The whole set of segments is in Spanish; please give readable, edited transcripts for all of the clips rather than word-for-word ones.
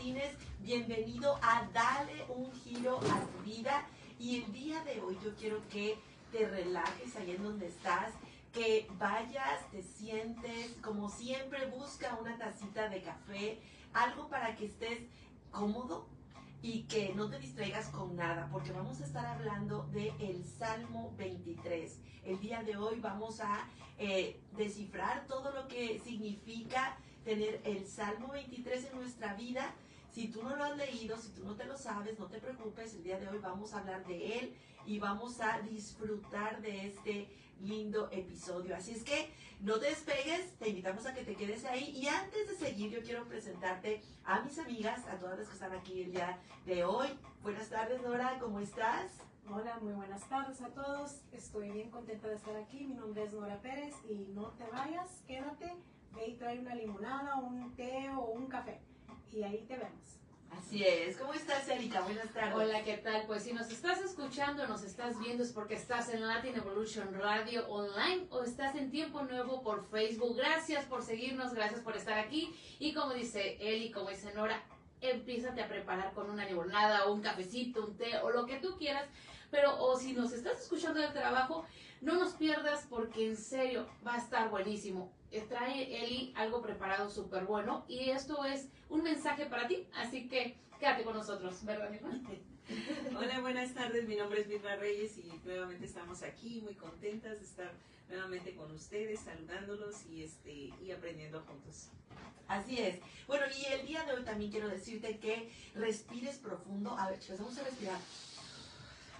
Martínez. Bienvenido a Dale un Giro a tu Vida. Y el día de hoy yo quiero que te relajes ahí en donde estás, que vayas, te sientes, como siempre, busca una tacita de café, algo para que estés cómodo y que no te distraigas con nada, porque vamos a estar hablando del Salmo 23. El día de hoy vamos a descifrar todo lo que significa tener el Salmo 23 en nuestra vida. Si tú no lo has leído, si tú no te lo sabes, no te preocupes, el día de hoy vamos a hablar de él y vamos a disfrutar de este lindo episodio. Así es que no te despegues, te invitamos a que te quedes ahí. Y antes de seguir, yo quiero presentarte a mis amigas, a todas las que están aquí el día de hoy. Buenas tardes, Nora, ¿cómo estás? Hola, muy buenas tardes a todos. Estoy bien contenta de estar aquí. Mi nombre es Nora Pérez y no te vayas, quédate, ve y trae una limonada, un té o un café y ahí te vemos. Así es. ¿Cómo estás, Erika? Buenas tardes. Hola, ¿qué tal? Pues si nos estás escuchando, nos estás viendo, es porque estás en Latin Evolution Radio Online o estás en Tiempo Nuevo por Facebook. Gracias por seguirnos, gracias por estar aquí. Y como dice Eli, como dice Nora, empiézate a preparar con una limonada o un cafecito, un té o lo que tú quieras. Pero o si nos estás escuchando del trabajo, no nos pierdas porque en serio va a estar buenísimo. Trae Eli algo preparado súper bueno y esto es un mensaje para ti, así que quédate con nosotros, ¿verdad, Mirna? Hola, buenas tardes, mi nombre es Mirna Reyes y nuevamente estamos aquí muy contentas de estar nuevamente con ustedes, saludándolos y aprendiendo juntos. Así es. Bueno, y el día de hoy también quiero decirte que respires profundo. A ver, chicos, vamos a respirar.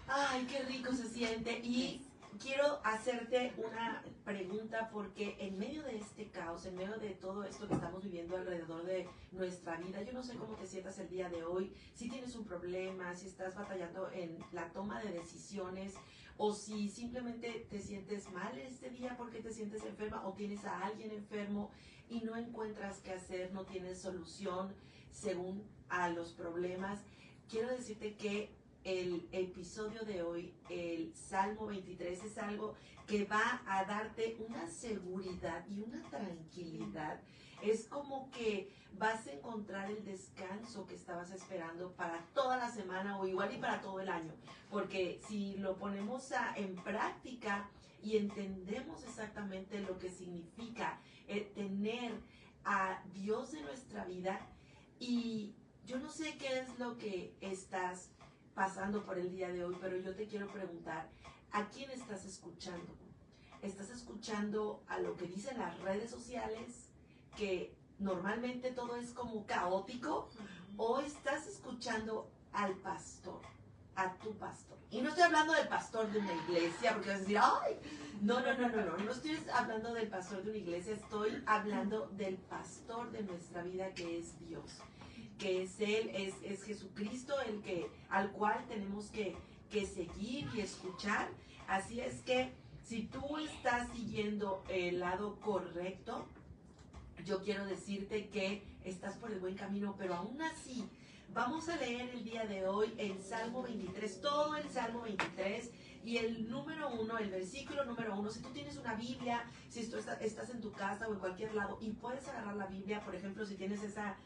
Ay, qué rico se siente. Y quiero hacerte una pregunta porque en medio de este caos, en medio de todo esto que estamos viviendo alrededor de nuestra vida, yo no sé cómo te sientas el día de hoy, si tienes un problema, si estás batallando en la toma de decisiones o si simplemente te sientes mal este día porque te sientes enferma o tienes a alguien enfermo y no encuentras qué hacer, no tienes solución según a los problemas. Quiero decirte que el episodio de hoy, el Salmo 23, es algo que va a darte una seguridad y una tranquilidad. Es como que vas a encontrar el descanso que estabas esperando para toda la semana o igual y para todo el año. Porque si lo ponemos en práctica y entendemos exactamente lo que significa tener a Dios en nuestra vida, y yo no sé qué es lo que estás pasando por el día de hoy, pero yo te quiero preguntar, ¿a quién estás escuchando? ¿Estás escuchando a lo que dicen las redes sociales, que normalmente todo es como caótico? ¿O estás escuchando al pastor, a tu pastor? Y no estoy hablando del pastor de una iglesia, porque vas a decir, ¡ay! No estoy hablando del pastor de una iglesia, estoy hablando del pastor de nuestra vida, que es Dios, que es Él, es Jesucristo al cual tenemos que seguir y escuchar. Así es que si tú estás siguiendo el lado correcto, yo quiero decirte que estás por el buen camino, pero aún así vamos a leer el día de hoy el Salmo 23, todo el Salmo 23 y el número 1, el versículo número 1. Si tú tienes una Biblia, si tú estás en tu casa o en cualquier lado y puedes agarrar la Biblia, por ejemplo, si tienes esa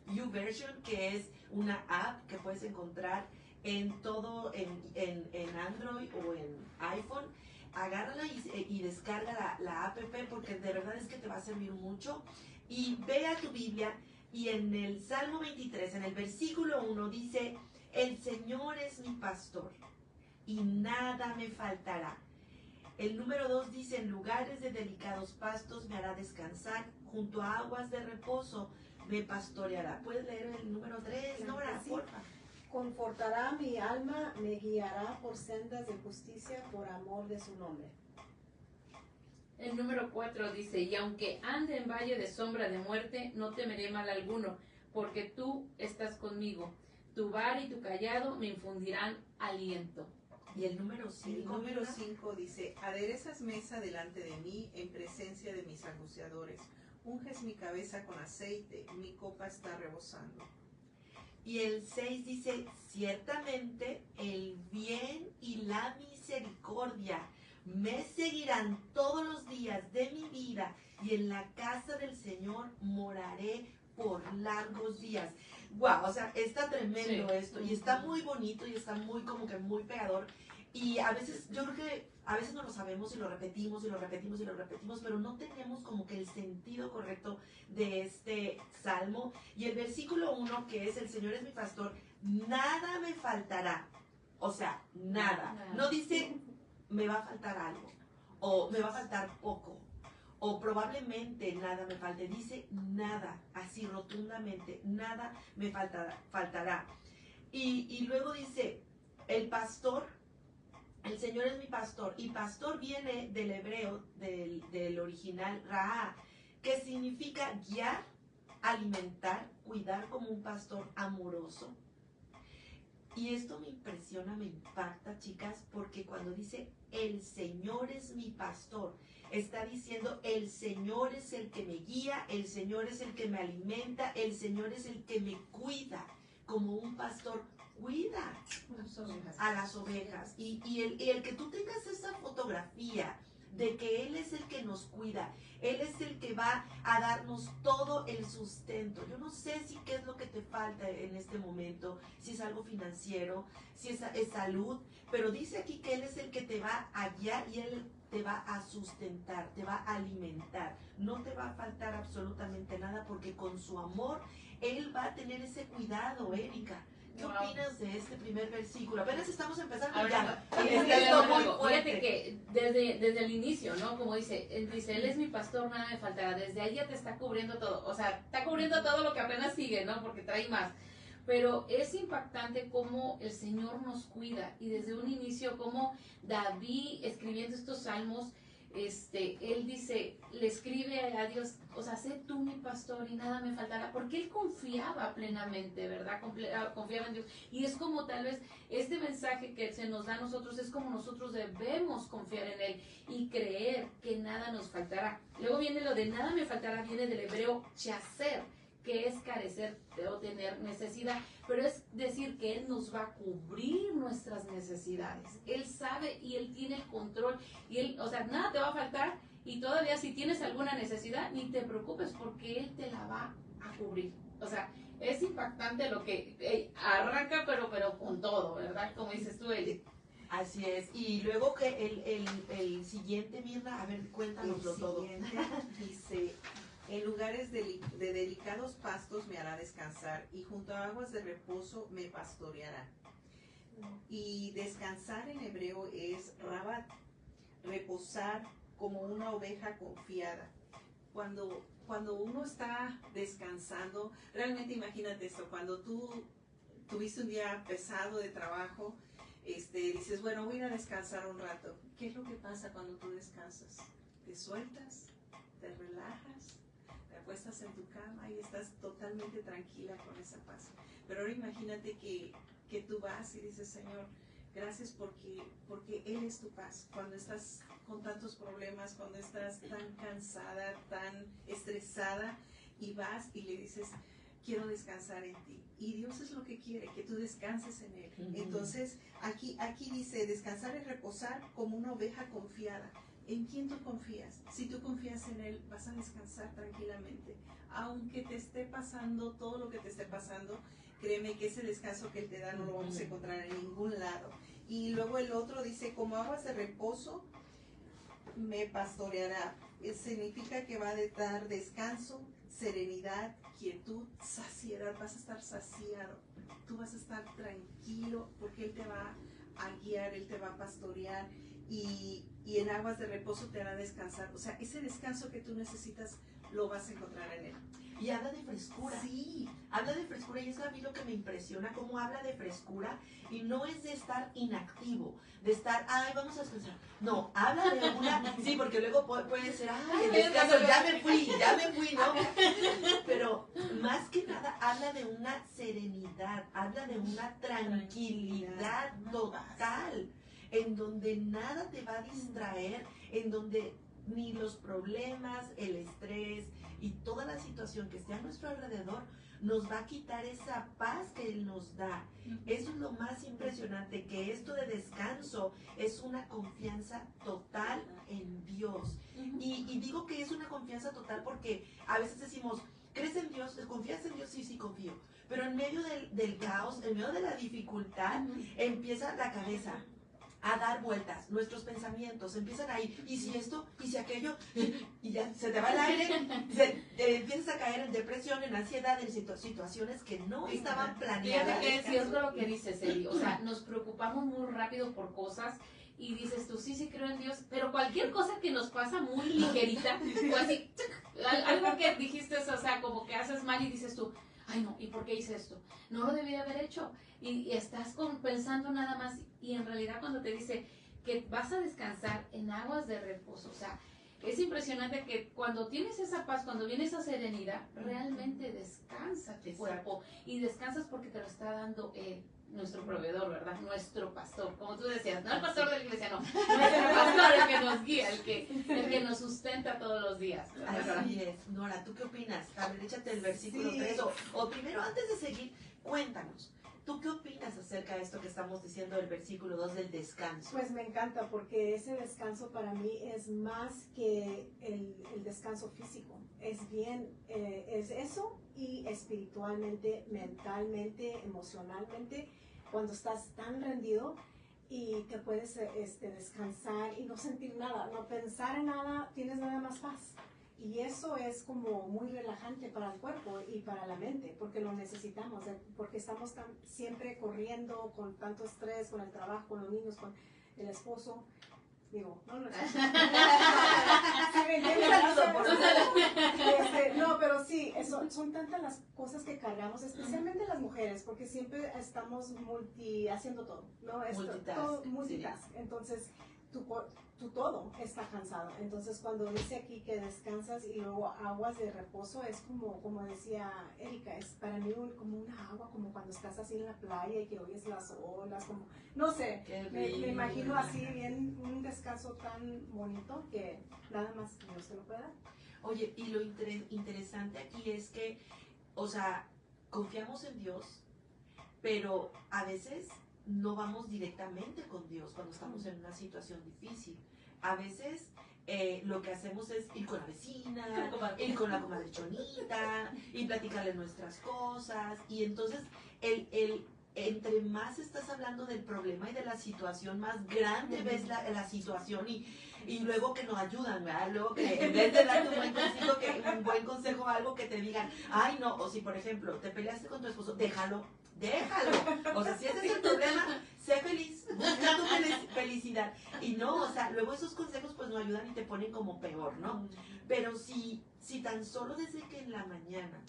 YouVersion, que es una app que puedes encontrar en todo, en Android o en iPhone, agárrala y descarga la app, porque de verdad es que te va a servir mucho. Y ve a tu Biblia y en el Salmo 23, en el versículo 1 dice, el Señor es mi pastor y nada me faltará. El número 2 dice, en lugares de delicados pastos me hará descansar, junto a aguas de reposo me pastoreará. ¿Puedes leer el número 3, Nora, Sí. porfa? Confortará mi alma, me guiará por sendas de justicia por amor de su nombre. El número 4 dice, y aunque ande en valle de sombra de muerte, no temeré mal alguno, porque tú estás conmigo. Tu vara y tu callado me infundirán aliento. Y el número 5. El número 5 dice, aderezas mesa delante de mí en presencia de mis angustiadores. Unges mi cabeza con aceite, mi copa está rebosando. Y el 6 dice, ciertamente el bien y la misericordia me seguirán todos los días de mi vida y en la casa del Señor moraré por largos días. Wow, o sea, está tremendo esto y está muy bonito y está muy como que muy pegador. Y a veces, yo creo que a veces no lo sabemos y lo repetimos y lo repetimos y lo repetimos, pero no tenemos como que el sentido correcto de este salmo. Y el versículo 1, que es el Señor es mi pastor, nada me faltará. O sea, nada. No dice me va a faltar algo o me va a faltar poco o probablemente nada me falte. Dice nada, así rotundamente, nada me faltará. Y luego dice, el pastor, el Señor es mi pastor. Y pastor viene del hebreo, del original Raá, que significa guiar, alimentar, cuidar como un pastor amoroso. Y esto me impresiona, me impacta, chicas, porque cuando dice el Señor es mi pastor, está diciendo el Señor es el que me guía, el Señor es el que me alimenta, el Señor es el que me cuida, como un pastor cuida a las ovejas. Y el que tú tengas esa fotografía de que Él es el que nos cuida, Él es el que va a darnos todo el sustento. Yo no sé si qué es lo que te falta en este momento, si es algo financiero, si es salud, pero dice aquí que Él es el que te va a guiar y Él te va a sustentar, te va a alimentar. No te va a faltar absolutamente nada porque con su amor Él va a tener ese cuidado, Erika. ¿Qué opinas de este primer versículo? Apenas estamos empezando ya. Fíjate que desde el inicio, ¿no? Como dice, Él es mi pastor, nada me faltará. Desde ahí ya te está cubriendo todo. O sea, está cubriendo todo lo que apenas sigue, ¿no? Porque trae más. Pero es impactante cómo el Señor nos cuida. Y desde un inicio, cómo David, escribiendo estos salmos, él dice, le escribe a Dios, o sea, sé tú mi pastor y nada me faltará, porque él confiaba plenamente, ¿verdad? Confiaba en Dios. Y es como tal vez este mensaje que se nos da a nosotros, es como nosotros debemos confiar en Él y creer que nada nos faltará. Luego viene lo de nada me faltará, viene del hebreo chaser, que es carecer o tener necesidad, pero es decir que Él nos va a cubrir nuestras necesidades. Él sabe y Él tiene el control y Él, o sea, nada te va a faltar y todavía si tienes alguna necesidad, ni te preocupes porque Él te la va a cubrir. O sea, es impactante lo que arranca, pero con todo, ¿verdad? Como dices tú, Eli. Así es. Y luego que el siguiente, Mirna, a ver, cuéntanoslo todo. Dice, en lugares de delicados pastos me hará descansar y junto a aguas de reposo me pastoreará. Y descansar en hebreo es rabat, reposar como una oveja confiada. Cuando uno está descansando, realmente imagínate esto, cuando tú tuviste un día pesado de trabajo, dices, bueno, voy a ir a descansar un rato. ¿Qué es lo que pasa cuando tú descansas? Te sueltas, te relajas, te acuestas en tu cama y estás totalmente tranquila con esa paz. Pero ahora imagínate que tú vas y dices, Señor, gracias porque Él es tu paz. Cuando estás con tantos problemas, cuando estás tan cansada, tan estresada, y vas y le dices, quiero descansar en ti. Y Dios es lo que quiere, que tú descanses en Él. Entonces, aquí dice, descansar es reposar como una oveja confiada. ¿En quién tú confías? Si tú confías en Él, vas a descansar tranquilamente. Aunque te esté pasando todo lo que te esté pasando, créeme que ese descanso que Él te da no lo vamos a encontrar en ningún lado. Y luego el otro dice, como aguas de reposo, me pastoreará. Significa que va a dar descanso, serenidad, quietud, saciedad. Vas a estar saciado. Tú vas a estar tranquilo porque Él te va a guiar, Él te va a pastorear. Y en aguas de reposo te hará descansar. O sea, ese descanso que tú necesitas lo vas a encontrar en Él. Y habla de frescura. Sí. Habla de frescura y es a mí lo que me impresiona, cómo habla de frescura y no es de estar inactivo, de estar, ay, vamos a descansar. No, habla de una, sí, porque luego puede ser, ay, el descanso, ya me fui, ¿no? Pero más que nada habla de una serenidad, habla de una tranquilidad total, en donde nada te va a distraer, en donde ni los problemas, el estrés y toda la situación que esté a nuestro alrededor nos va a quitar esa paz que Él nos da. Eso es lo más impresionante, que esto de descanso es una confianza total en Dios. Y digo que es una confianza total porque a veces decimos, ¿Crees en Dios? ¿Confías en Dios? Sí, sí, confío. Pero en medio del caos, en medio de la dificultad, empieza la cabeza a dar vueltas, nuestros pensamientos empiezan a ir, y si esto, y si aquello, y ya se te va el aire, te empiezas a caer en depresión, en ansiedad, en situaciones que no estaban planeadas. Fíjate que es cierto lo que dices, Eli, o sea, nos preocupamos muy rápido por cosas y dices tú, sí, sí creo en Dios, pero cualquier cosa que nos pasa muy ligerita, o así, algo que dijiste, o sea, como que haces mal y dices tú, ay no, ¿y por qué hice esto? No lo debí haber hecho. Y estás pensando nada más, y en realidad cuando te dice que vas a descansar en aguas de reposo, o sea, es impresionante que cuando tienes esa paz, cuando viene esa serenidad, realmente descansa tu cuerpo, y descansas porque te lo está dando nuestro proveedor, ¿verdad? Nuestro pastor, como tú decías, no el pastor de la iglesia, no, nuestro pastor, el que nos guía, el que nos sustenta todos los días. Así es. Nora, ¿tú qué opinas? A ver, échate el versículo 3, o primero, antes de seguir, cuéntanos, ¿tú qué opinas acerca de esto que estamos diciendo del versículo 2 del descanso? Pues me encanta, porque ese descanso para mí es más que el descanso físico. Es bien, es eso, y espiritualmente, mentalmente, emocionalmente, cuando estás tan rendido y te puedes descansar y no sentir nada, no pensar en nada, tienes nada más paz. Y eso es como muy relajante para el cuerpo y para la mente, porque lo necesitamos, porque estamos siempre corriendo con tanto estrés, con el trabajo, con los niños, con el esposo. Digo, no, no. No, pero sí, son tantas las cosas que cargamos, especialmente las mujeres, porque siempre estamos haciendo todo, ¿no? Multitask. Sí. Entonces, tu todo está cansado. Entonces, cuando dice aquí que descansas y luego aguas de reposo, es como decía Erika, es para mí como una agua, como cuando estás así en la playa y que oyes las olas, como, no sé, me imagino así bien, un descanso tan bonito que nada más Dios te lo puede dar. Oye, y lo interesante aquí es que, o sea, confiamos en Dios, pero a veces no vamos directamente con Dios cuando estamos en una situación difícil. A veces lo que hacemos es ir con la vecina, ir con la comadre Chonita, y platicarle nuestras cosas, y entonces entre más estás hablando del problema y de la situación, más grande ves la situación, y luego que nos ayudan, ¿verdad? Luego que en vez de darte un buen consejo, algo que te digan, ay no, o si por ejemplo te peleaste con tu esposo, déjalo. O sea, si ese es el problema, sé feliz, busca tu felicidad. Y no, o sea, luego esos consejos pues no ayudan y te ponen como peor, ¿no? Pero si tan solo desde que en la mañana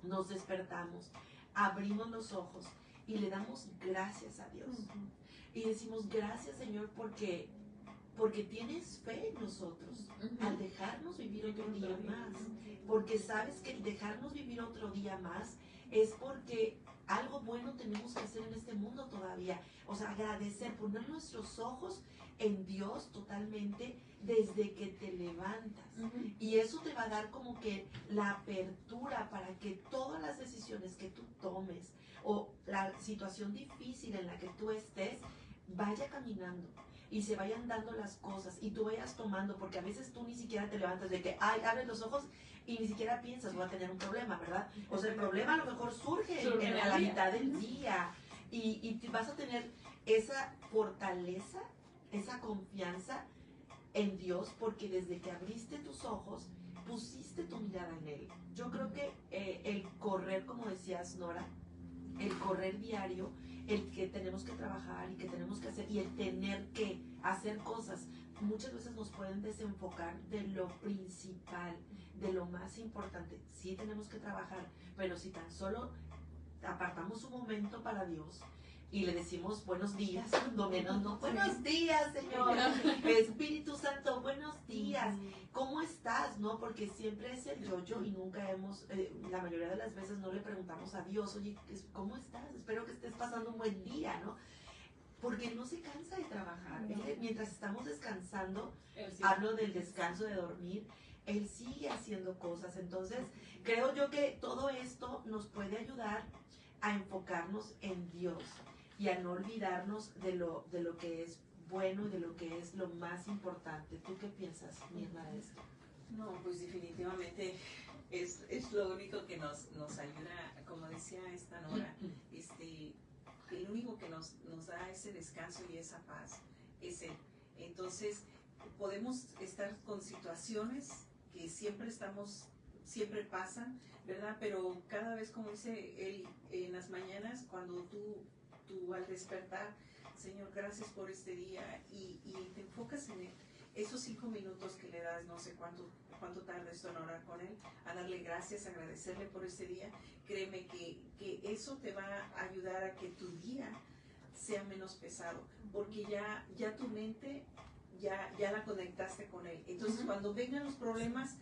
nos despertamos, abrimos los ojos y le damos gracias a Dios. Y decimos, gracias Señor, porque tienes fe en nosotros al dejarnos vivir otro día más. Porque sabes que el dejarnos vivir otro día más es porque algo bueno tenemos que hacer en este mundo todavía. O sea, agradecer, poner nuestros ojos en Dios totalmente desde que te levantas. Y eso te va a dar como que la apertura para que todas las decisiones que tú tomes o la situación difícil en la que tú estés vaya caminando y se vayan dando las cosas y tú vayas tomando, porque a veces tú ni siquiera te levantas de que, ay, abres los ojos y ni siquiera piensas, voy a tener un problema, ¿verdad? O sea, el problema a lo mejor surge a la mitad del día y vas a tener esa fortaleza, esa confianza en Dios, porque desde que abriste tus ojos, pusiste tu mirada en Él. Yo creo que el correr, como decías, Nora, el correr diario, el que tenemos que trabajar y que tenemos que hacer y el tener que hacer cosas, muchas veces nos pueden desenfocar de lo principal, de lo más importante. Sí tenemos que trabajar, pero si tan solo apartamos un momento para Dios y le decimos buenos días, cuando menos, no, buenos días, Señor, Espíritu Santo, buenos días, ¿cómo estás? No, porque siempre es el yo y nunca la mayoría de las veces no le preguntamos a Dios, oye, ¿cómo estás? Espero que estés pasando un buen día, ¿no? Porque Él no se cansa de trabajar. Mientras estamos descansando, hablo del descanso de dormir, Él sigue haciendo cosas. Entonces, creo yo que todo esto nos puede ayudar a enfocarnos en Dios y a no olvidarnos de lo que es bueno y de lo que es lo más importante. ¿Tú qué piensas, Mirna, de esto? No, pues definitivamente es lo único que nos ayuda, como decía esta Nora, el único que nos da ese descanso y esa paz es Él. Entonces, podemos estar con situaciones que siempre pasan, ¿verdad? Pero cada vez, como dice Él, en las mañanas, cuando tú al despertar, Señor, gracias por este día, y te enfocas en Él, esos 5 minutos que le das, no sé cuánto tardes en orar con Él, a darle gracias, agradecerle por este día, créeme que eso te va a ayudar a que tu día sea menos pesado, porque ya tu mente ya la conectaste con Él. Entonces, cuando vengan los problemas,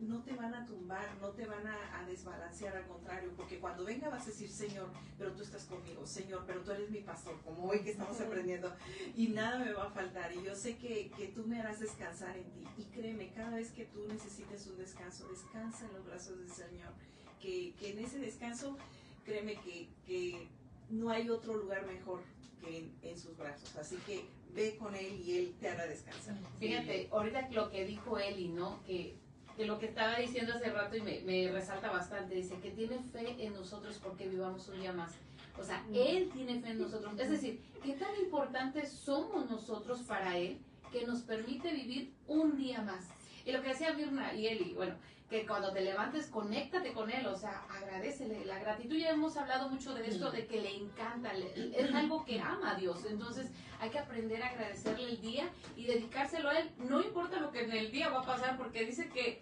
no te van a tumbar, no te van a desbalancear, al contrario, porque cuando venga vas a decir, Señor, pero tú estás conmigo, Señor, pero tú eres mi pastor, como hoy que estamos aprendiendo, y nada me va a faltar, y yo sé que tú me harás descansar en ti, y créeme, cada vez que tú necesites un descanso, descansa en los brazos del Señor, que en ese descanso, créeme que no hay otro lugar mejor que en sus brazos, así que ve con Él y Él te hará descansar. Fíjate, ahorita lo que dijo Eli, ¿no? Que lo que estaba diciendo hace rato y me resalta bastante, dice que tiene fe en nosotros porque vivamos un día más. O sea, Él tiene fe en nosotros. Es decir, ¿qué tan importantes somos nosotros para Él que nos permite vivir un día más? Y lo que decía Mirna y Eli, bueno, que cuando te levantes, conéctate con Él, o sea, agradécele. La gratitud, ya hemos hablado mucho de esto, de que le encanta, es algo que ama a Dios. Entonces, hay que aprender a agradecerle el día y dedicárselo a Él. No importa lo que en el día va a pasar, porque dice que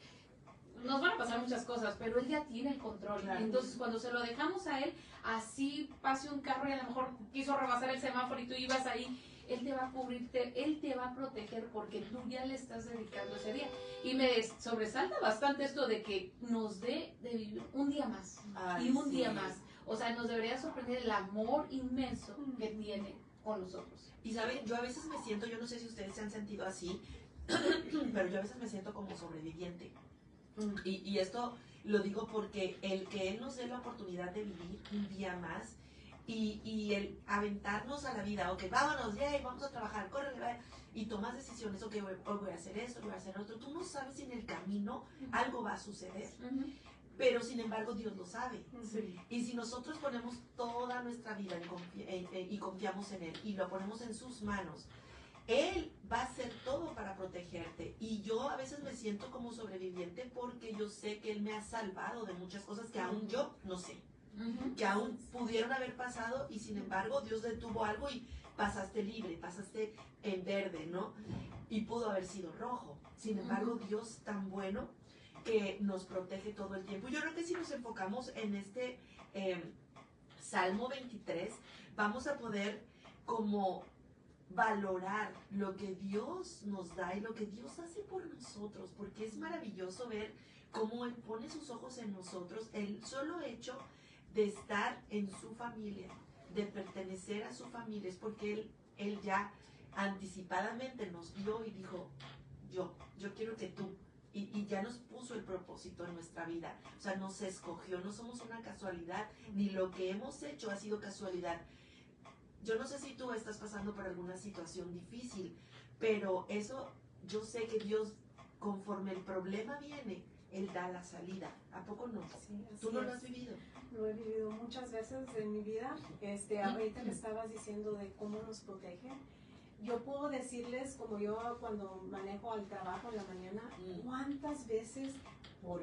nos van a pasar muchas cosas, pero Él ya tiene el control. Claro. Entonces, cuando se lo dejamos a Él, así pase un carro y a lo mejor quiso rebasar el semáforo y tú ibas ahí, Él te va a cubrirte, Él te va a proteger porque tú ya le estás dedicando ese día. Y me sobresalta bastante esto de que nos dé de vivir un día más. Ay, y un sí. día más. O sea, nos debería sorprender el amor inmenso que tiene con nosotros. Y saben, yo a veces me siento, yo no sé si ustedes se han sentido así, pero yo a veces me siento como sobreviviente. Y esto lo digo porque el que Él nos dé la oportunidad de vivir un día más y el aventarnos a la vida, ok, vámonos, vamos a trabajar, córrele, vaya, y tomas decisiones, ok, hoy voy a hacer esto, voy a hacer otro, tú no sabes si en el camino algo va a suceder, pero sin embargo Dios lo sabe. Sí. Y si nosotros ponemos toda nuestra vida y confiamos en Él y lo ponemos en sus manos, Él va a hacer todo para protegerte. Y yo a veces me siento como sobreviviente porque yo sé que Él me ha salvado de muchas cosas que aún yo no sé, que aún pudieron haber pasado y sin embargo Dios detuvo algo y pasaste libre, pasaste en verde, ¿no? Y pudo haber sido rojo. Sin embargo, Dios tan bueno que nos protege todo el tiempo. Yo creo que si nos enfocamos en este Salmo 23, vamos a poder como valorar lo que Dios nos da y lo que Dios hace por nosotros, porque es maravilloso ver cómo Él pone sus ojos en nosotros, el solo hecho de estar en su familia, de pertenecer a su familia, es porque Él ya anticipadamente nos vio y dijo, yo quiero que tú, y ya nos puso el propósito en nuestra vida, o sea, nos escogió, no somos una casualidad, ni lo que hemos hecho ha sido casualidad. Yo no sé si tú estás pasando por alguna situación difícil, pero eso, yo sé que Dios, conforme el problema viene, Él da la salida. ¿A poco no? Sí, ¿Tú no lo has vivido? Lo he vivido muchas veces en mi vida. Ahorita me estabas diciendo de cómo nos protege. Yo puedo decirles, como yo cuando manejo al trabajo en la mañana, cuántas veces,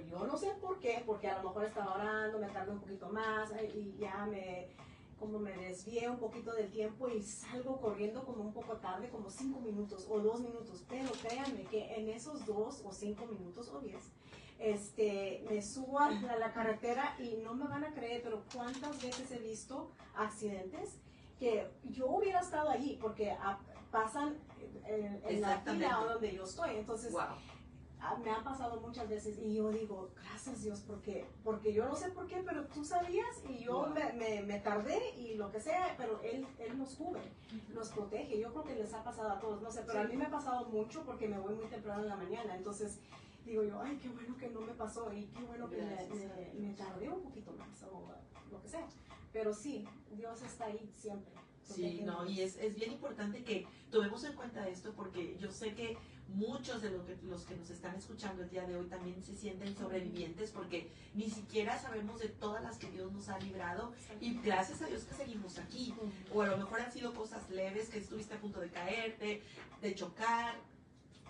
yo no sé por qué, porque a lo mejor estaba orando, me tardé un poquito más y ya me desvié un poquito del tiempo y salgo corriendo como un poco tarde, como 5 minutos o 2 minutos, pero créanme que en esos 2 o 5 minutos o 10, me subo a la carretera y no me van a creer, pero cuántas veces he visto accidentes que yo hubiera estado allí, porque pasan en la fila donde yo estoy, entonces me ha pasado muchas veces y yo digo, gracias Dios, porque yo no sé por qué, pero tú sabías y yo me tardé y lo que sea, pero Él nos cubre, nos protege. Yo creo que les ha pasado a todos, no sé, pero a mí me ha pasado mucho porque me voy muy temprano en la mañana, entonces digo yo, ay, qué bueno que no me pasó y qué bueno que me tardé un poquito más o lo que sea, pero sí, Dios está ahí siempre. Sí, no, y es bien importante que tomemos en cuenta esto porque yo sé que muchos de los que nos están escuchando el día de hoy también se sienten sobrevivientes porque ni siquiera sabemos de todas las que Dios nos ha librado y gracias a Dios que seguimos aquí. O a lo mejor han sido cosas leves, que estuviste a punto de caerte, de chocar,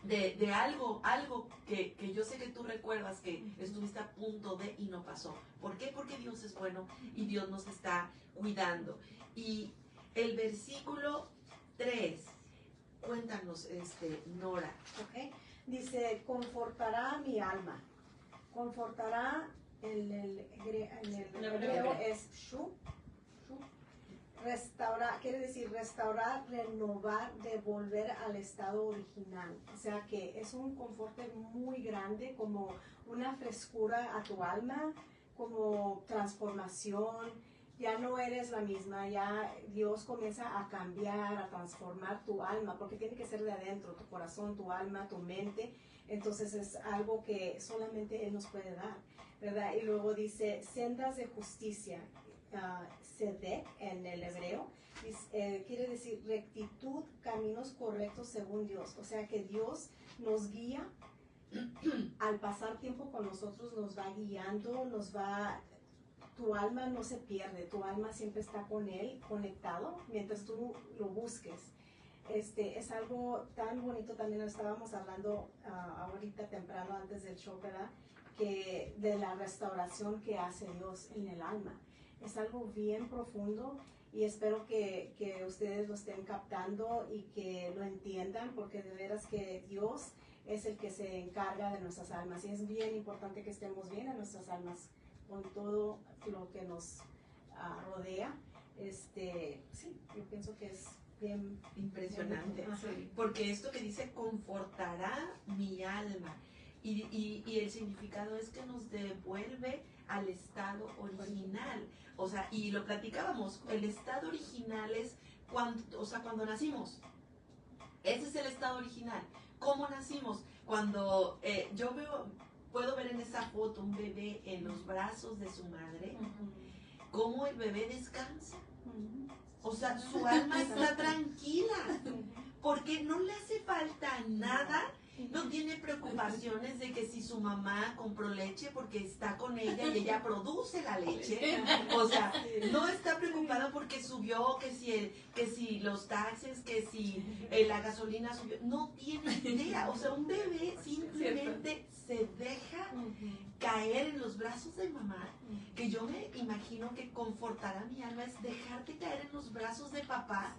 de algo que yo sé que tú recuerdas que estuviste a punto de y no pasó. ¿Por qué? Porque Dios es bueno y Dios nos está cuidando. Y el versículo 3, cuéntanos, Nora. Ok. Dice, confortará mi alma. Confortará en el hebreo es shu. Restaurar, quiere decir restaurar, renovar, devolver al estado original. O sea que es un conforte muy grande, como una frescura a tu alma, como transformación. Ya no eres la misma, ya Dios comienza a cambiar, a transformar tu alma, porque tiene que ser de adentro, tu corazón, tu alma, tu mente. Entonces es algo que solamente Él nos puede dar, ¿verdad? Y luego dice, sendas de justicia. Sedek en el hebreo, quiere decir rectitud, caminos correctos según Dios. O sea que Dios nos guía, al pasar tiempo con nosotros nos va guiando, tu alma no se pierde, tu alma siempre está con Él, conectado, mientras tú lo busques. Es algo tan bonito, también estábamos hablando ahorita temprano antes del show, ¿verdad? Que de la restauración que hace Dios en el alma. Es algo bien profundo y espero que ustedes lo estén captando y que lo entiendan, porque de veras que Dios es el que se encarga de nuestras almas y es bien importante que estemos bien en nuestras almas con todo lo que nos rodea. Sí, yo pienso que es bien Impresionante, bien, porque esto que dice confortará mi alma y el significado es que nos devuelve al estado original. O sea, y lo platicábamos, el estado original es cuando nacimos. Ese es el estado original. ¿Cómo nacimos? Cuando puedo ver en esa foto un bebé en los brazos de su madre, cómo el bebé descansa. O sea, su alma está tranquila, porque no le hace falta nada. No tiene preocupaciones de que si su mamá compró leche porque está con ella y ella produce la leche. O sea, no está preocupada porque subió, que si los taxes, que si la gasolina subió. No tiene idea. O sea, un bebé simplemente se deja caer en los brazos de mamá. Que yo me imagino que confortará mi alma es dejarte caer en los brazos de papá,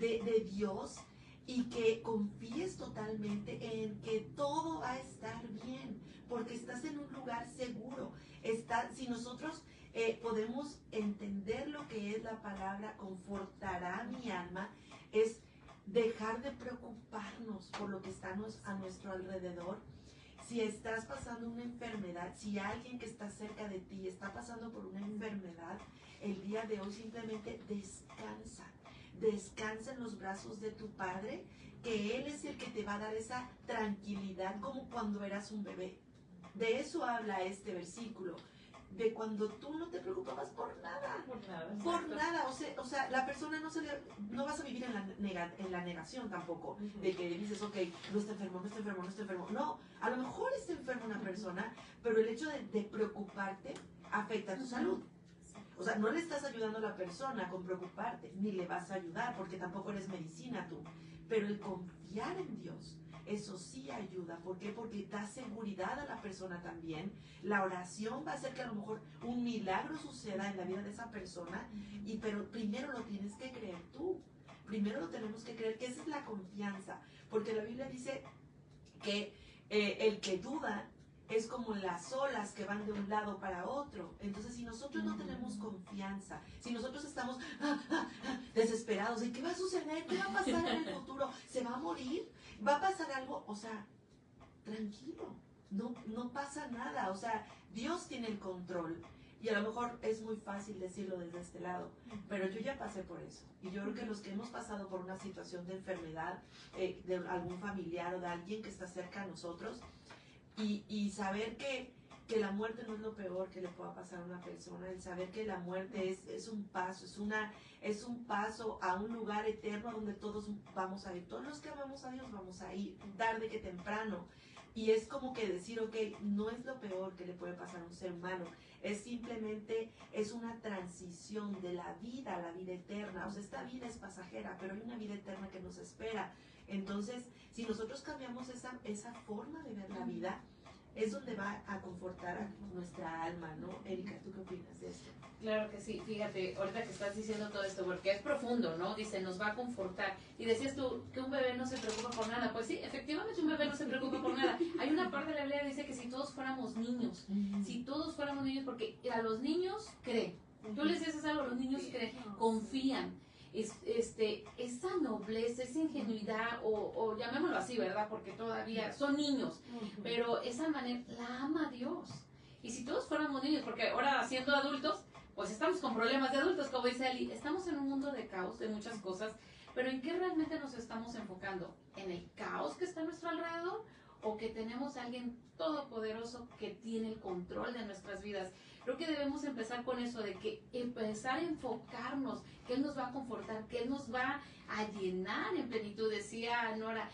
de Dios. Y que confíes totalmente en que todo va a estar bien, porque estás en un lugar seguro. Si nosotros podemos entender lo que es la palabra confortará mi alma, es dejar de preocuparnos por lo que está a nuestro alrededor. Si estás pasando una enfermedad, si alguien que está cerca de ti está pasando por una enfermedad, el día de hoy simplemente descansa. Descansa en los brazos de tu Padre, que Él es el que te va a dar esa tranquilidad como cuando eras un bebé. De eso habla este versículo, de cuando tú no te preocupabas por nada. Por nada. O sea, la persona no vas a vivir en la negación tampoco, de que dices, ok, no está enfermo, no está enfermo, no está enfermo. No, a lo mejor está enferma una persona, pero el hecho de preocuparte afecta a tu salud. O sea, no le estás ayudando a la persona con preocuparte, ni le vas a ayudar, porque tampoco eres medicina tú. Pero el confiar en Dios, eso sí ayuda. ¿Por qué? Porque da seguridad a la persona también. La oración va a hacer que a lo mejor un milagro suceda en la vida de esa persona, pero primero lo tienes que creer tú. Primero lo tenemos que creer, que esa es la confianza. Porque la Biblia dice que el que duda es como las olas que van de un lado para otro. Entonces, si nosotros no tenemos confianza, si nosotros estamos desesperados, ¿y qué va a suceder? ¿Qué va a pasar en el futuro? ¿Se va a morir? ¿Va a pasar algo? O sea, tranquilo, no pasa nada. O sea, Dios tiene el control. Y a lo mejor es muy fácil decirlo desde este lado, pero yo ya pasé por eso. Y yo creo que los que hemos pasado por una situación de enfermedad, de algún familiar o de alguien que está cerca a nosotros, y saber que que la muerte no es lo peor que le pueda pasar a una persona, el saber que la muerte es un paso, es un paso a un lugar eterno donde todos vamos a ir, todos los que amamos a Dios vamos a ir, tarde que temprano. Y es como que decir, ok, no es lo peor que le puede pasar a un ser humano, es simplemente, es una transición de la vida a la vida eterna. O sea, esta vida es pasajera, pero hay una vida eterna que nos espera. Entonces, si nosotros cambiamos esa forma de ver la vida, es donde va a confortar a nuestra alma, ¿no? Erika, ¿tú qué opinas de esto? Claro que sí, fíjate, ahorita que estás diciendo todo esto, porque es profundo, ¿no? Dice, nos va a confortar. Y decías tú que un bebé no se preocupa por nada. Pues sí, efectivamente un bebé no se preocupa por nada. Hay una parte de la Biblia que dice que si todos fuéramos niños, porque a los niños creen. Tú les dices algo, los niños creen, confían. Esa nobleza, esa ingenuidad, o llamémoslo así, ¿verdad? Porque todavía son niños, pero esa manera la ama Dios. Y si todos fuéramos niños, porque ahora siendo adultos, pues estamos con problemas de adultos, como dice Ali, estamos en un mundo de caos, de muchas cosas, pero ¿en qué realmente nos estamos enfocando? ¿En el caos que está a nuestro alrededor? ¿O que tenemos a alguien todopoderoso que tiene el control de nuestras vidas? Creo que debemos empezar con eso, de que empezar a enfocarnos, que Él nos va a confortar, que Él nos va a llenar en plenitud. Decía Nora,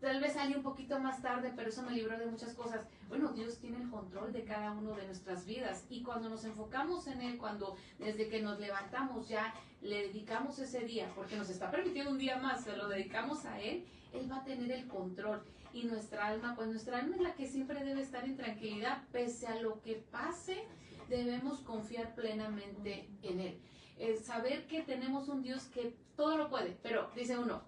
tal vez salí un poquito más tarde, pero eso me libró de muchas cosas. Bueno, Dios tiene el control de cada uno de nuestras vidas, y cuando nos enfocamos en Él, cuando desde que nos levantamos ya le dedicamos ese día, porque nos está permitiendo un día más, se lo dedicamos a Él, Él va a tener el control. Y nuestra alma, pues nuestra alma es la que siempre debe estar en tranquilidad, pese a lo que pase, debemos confiar plenamente en Él. Saber que tenemos un Dios que todo lo puede, pero dice uno,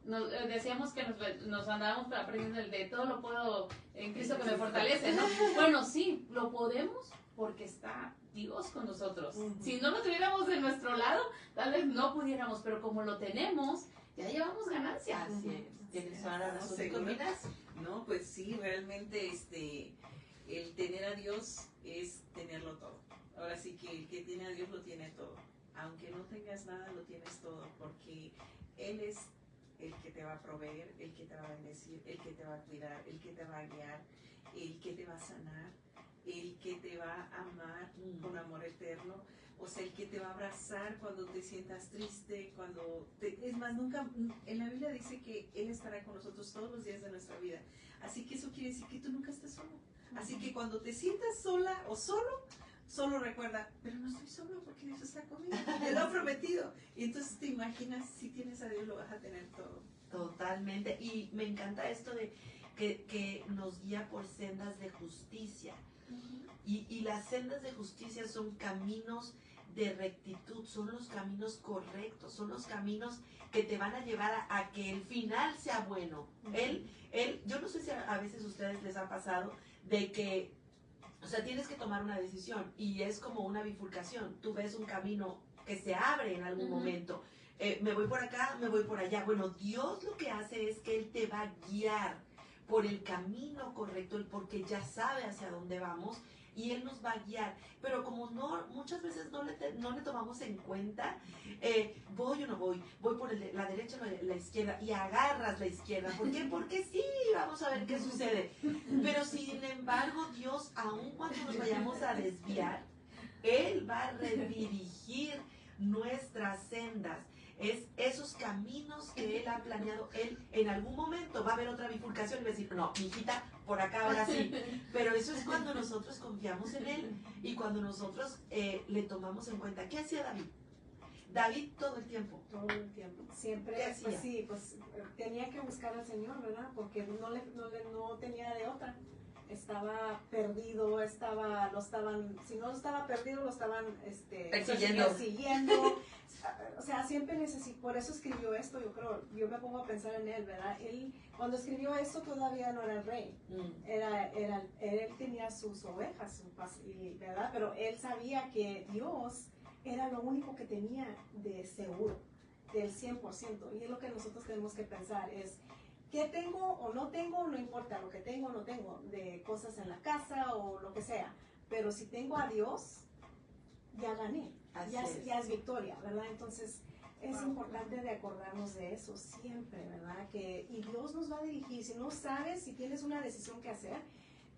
decíamos que nos andábamos aprendiendo el de todo lo puedo en Cristo que me fortalece, ¿no? Bueno, sí, lo podemos porque está Dios con nosotros. Si no lo tuviéramos de nuestro lado, tal vez no pudiéramos, pero como lo tenemos, ya llevamos ganancias. Así es. ¿Tienes toda la razón? ¿Qué ¿Seguro? opinas? No, pues sí, realmente el tener a Dios es tenerlo todo. Ahora sí que el que tiene a Dios lo tiene todo. Aunque no tengas nada, lo tienes todo, porque Él es el que te va a proveer, el que te va a bendecir, el que te va a cuidar, el que te va a guiar, el que te va a sanar, el que te va a amar con amor eterno. O sea, el que te va a abrazar cuando te sientas triste, es más, nunca, en la Biblia dice que Él estará con nosotros todos los días de nuestra vida. Así que eso quiere decir que tú nunca estás solo. Así que cuando te sientas sola o solo recuerda, pero no estoy solo porque Dios está conmigo, Él lo ha prometido. Y entonces te imaginas, si tienes a Dios lo vas a tener todo. Totalmente. Y me encanta esto de que nos guía por sendas de justicia. Y las sendas de justicia son caminos de rectitud, son los caminos correctos, son los caminos que te van a llevar a que el final sea bueno. Yo no sé si a veces a ustedes les ha pasado de que, o sea, tienes que tomar una decisión y es como una bifurcación. Tú ves un camino que se abre en algún momento. Me voy por acá, me voy por allá. Bueno, Dios lo que hace es que Él te va a guiar por el camino correcto, porque ya sabe hacia dónde vamos y Él nos va a guiar. Pero como muchas veces no le tomamos en cuenta, voy o no voy por la derecha o la izquierda, y agarras la izquierda. ¿Por qué? Porque sí, vamos a ver qué sucede. Pero sin embargo, Dios, aun cuando nos vayamos a desviar, Él va a redirigir nuestras sendas. Es esos caminos que Él ha planeado. Él en algún momento va a haber otra bifurcación y va a decir, no, mijita, por acá ahora sí. Pero eso es cuando nosotros confiamos en Él y cuando nosotros le tomamos en cuenta. ¿Qué hacía David? David todo el tiempo. Todo el tiempo. Siempre, ¿Qué hacía? pues sí, pues tenía que buscar al Señor, ¿verdad? Porque no tenía de otra. Estaba perdido, si no estaba perdido, lo estaban persiguiendo. O sea, siempre por eso escribió esto, yo me pongo a pensar en él, ¿verdad? Él, cuando escribió esto, todavía no era el rey. Él tenía sus ovejas, ¿verdad? Pero él sabía que Dios era lo único que tenía de seguro, del 100%. Y es lo que nosotros tenemos que pensar, es ¿qué tengo o no tengo? No importa lo que tengo o no tengo, de cosas en la casa o lo que sea. Pero si tengo a Dios, ya gané, ya es victoria, ¿verdad? Entonces es importante de acordarnos de eso siempre, ¿verdad? Y Dios nos va a dirigir. Si no sabes, si tienes una decisión que hacer,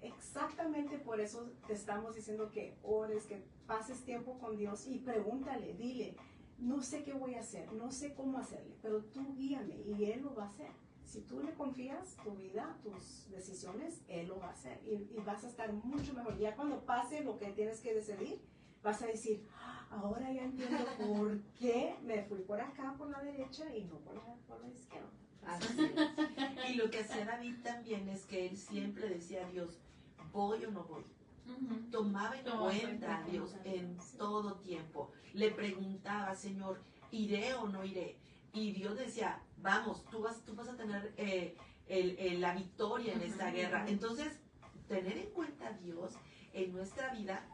Exactamente por eso te estamos diciendo que ores, que pases tiempo con Dios y pregúntale, dile, no sé qué voy a hacer, no sé cómo hacerle, pero tú guíame y Él lo va a hacer. Si tú le confías tu vida, tus decisiones, Él lo va a hacer y vas a estar mucho mejor. Ya cuando pase lo que tienes que decidir, vas a decir, ahora ya entiendo por qué me fui por acá, por la derecha y no por la izquierda. Así es. Y lo que hacía David también es que él siempre decía a Dios, ¿voy o no voy? Tomaba en cuenta a Dios en todo tiempo. Le preguntaba, Señor, ¿iré o no iré? Y Dios decía, vamos, tú vas a tener la victoria en esta guerra. Entonces, tener en cuenta a Dios en nuestra vida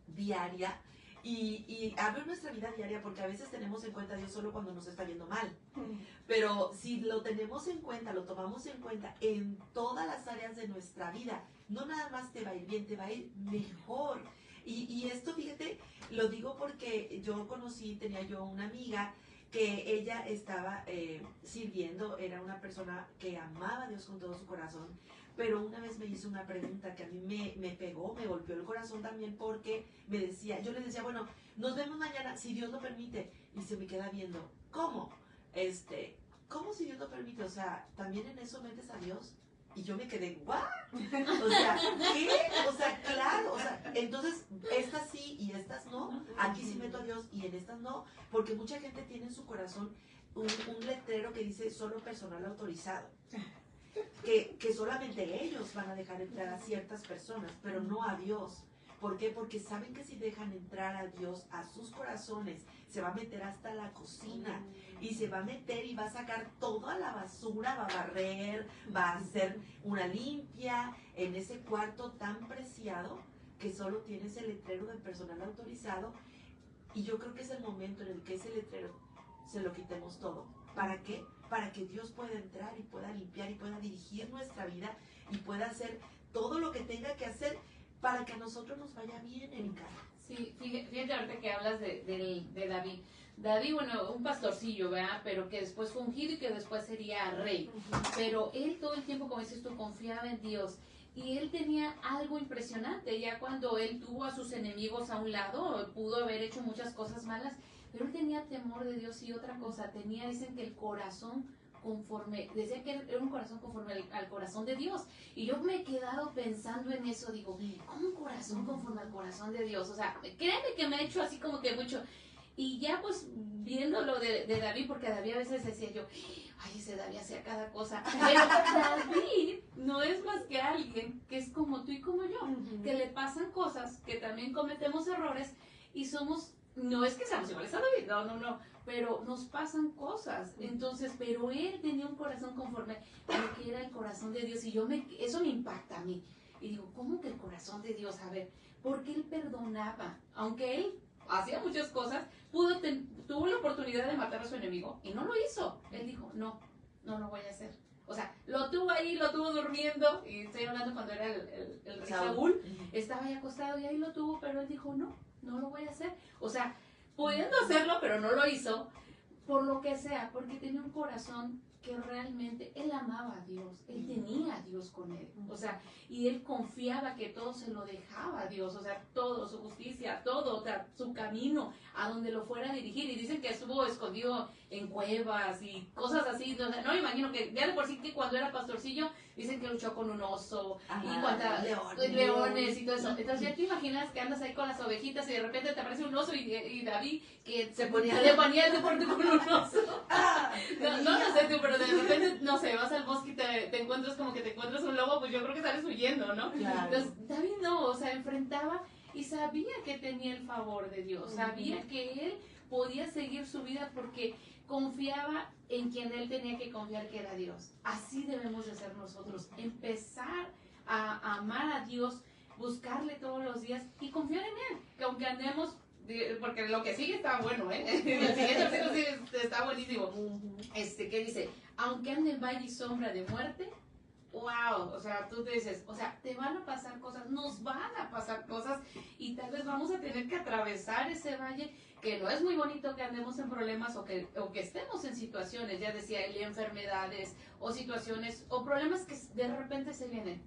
diaria y hablo en nuestra vida diaria porque a veces tenemos en cuenta a Dios solo cuando nos está yendo mal. Pero si lo tenemos en cuenta, lo tomamos en cuenta en todas las áreas de nuestra vida, no nada más te va a ir bien, te va a ir mejor. Y esto, fíjate, lo digo porque tenía yo una amiga que ella estaba sirviendo, era una persona que amaba a Dios con todo su corazón, pero una vez me hizo una pregunta que a mí me pegó, me golpeó el corazón también porque yo le decía, bueno, nos vemos mañana, si Dios lo permite, y se me queda viendo, ¿cómo? ¿Cómo si Dios lo permite? O sea, ¿también en eso metes a Dios? Y yo me quedé, ¿what? O sea, ¿qué? O sea, claro, o sea, entonces, estas sí y estas no. Aquí sí meto a Dios y en estas no, porque mucha gente tiene en su corazón un letrero que dice solo personal autorizado. Que solamente ellos van a dejar entrar a ciertas personas, pero no a Dios. ¿Por qué? Porque saben que si dejan entrar a Dios a sus corazones, se va a meter hasta la cocina y se va a meter y va a sacar toda la basura, va a barrer, va a hacer una limpia en ese cuarto tan preciado que solo tiene ese letrero de personal autorizado. Y yo creo que es el momento en el que ese letrero se lo quitemos todo. ¿Para qué? Para que Dios pueda entrar y pueda limpiar y pueda dirigir nuestra vida y pueda hacer todo lo que tenga que hacer para que a nosotros nos vaya bien, Erika. Sí, fíjate ahorita que hablas de David. David, bueno, un pastorcillo, ¿verdad? Pero que después fue ungido y que después sería rey. Pero él todo el tiempo, como dices tú, confiaba en Dios. Y él tenía algo impresionante. Ya cuando él tuvo a sus enemigos a un lado, pudo haber hecho muchas cosas malas, pero él tenía temor de Dios y otra cosa. Dicen que el corazón decía que era un corazón conforme al corazón de Dios. Y yo me he quedado pensando en eso, digo, ¿cómo un corazón conforme al corazón de Dios? O sea, créeme que me ha hecho así como que mucho. Y ya pues viendo lo de David, porque David a veces decía yo, ay, ese David hacía cada cosa. Pero David no es más que alguien que es como tú y como yo, que le pasan cosas, que también cometemos errores y no es que seamos iguales a David, no, pero nos pasan cosas. Entonces, pero él tenía un corazón conforme a lo que era el corazón de Dios y eso me impacta a mí. Y digo, ¿cómo que el corazón de Dios? A ver, porque él perdonaba, aunque él hacía muchas cosas, tuvo la oportunidad de matar a su enemigo y no lo hizo. Él dijo, no lo voy a hacer. O sea, lo tuvo durmiendo, y estoy hablando cuando era el rey Saúl, estaba ahí acostado y ahí lo tuvo, pero él dijo, no lo voy a hacer. O sea, pudiendo hacerlo, pero no lo hizo, por lo que sea, porque tenía un corazón que realmente él amaba a Dios, él tenía a Dios con él, o sea, y él confiaba que todo se lo dejaba a Dios, o sea, todo, su justicia, todo, o sea, su camino, a donde lo fuera a dirigir, y dicen que estuvo escondido en cuevas y cosas así, no me imagino que, ya de por sí que cuando era pastorcillo, dicen que luchó con un oso, y leones y todo eso, entonces ya te imaginas que andas ahí con las ovejitas y de repente te aparece un oso y David, que le ponía el deporte con un oso, no sé tú, pero de repente, no sé, vas al bosque y te encuentras como que te encuentras un lobo, pues yo creo que sales huyendo, ¿no? Claro. Entonces, David no, o sea, enfrentaba y sabía que tenía el favor de Dios, sabía que él podía seguir su vida porque confiaba en quien él tenía que confiar, que era Dios. Así debemos de ser nosotros, empezar a amar a Dios, buscarle todos los días y confiar en él, que aunque andemos, porque lo que sigue está bueno, el siguiente versículo sí está buenísimo. ¿Qué dice? Aunque ande en valle y sombra de muerte, wow, o sea, tú te dices, o sea, te van a pasar cosas, nos van a pasar cosas y tal vez vamos a tener que atravesar ese valle que no es muy bonito que andemos en problemas o que estemos en situaciones, ya decía él, enfermedades o situaciones o problemas que de repente se vienen,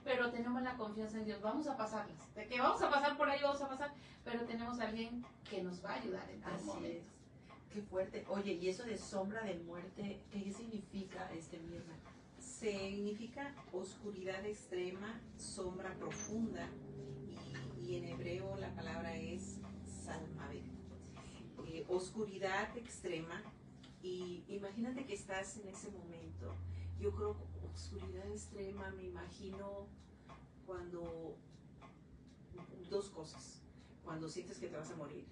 pero tenemos la confianza en Dios, vamos a pasarlas, de que vamos a pasar por ahí, vamos a pasar, pero tenemos a alguien que nos va a ayudar en todo momento. Qué fuerte. Oye, ¿y eso de sombra de muerte, qué significa, Mirna? Significa oscuridad extrema, sombra profunda, y en hebreo la palabra es salmavet. Oscuridad extrema, y imagínate que estás en ese momento. Yo creo que oscuridad extrema, me imagino cuando dos cosas. Cuando sientes que te vas a morir,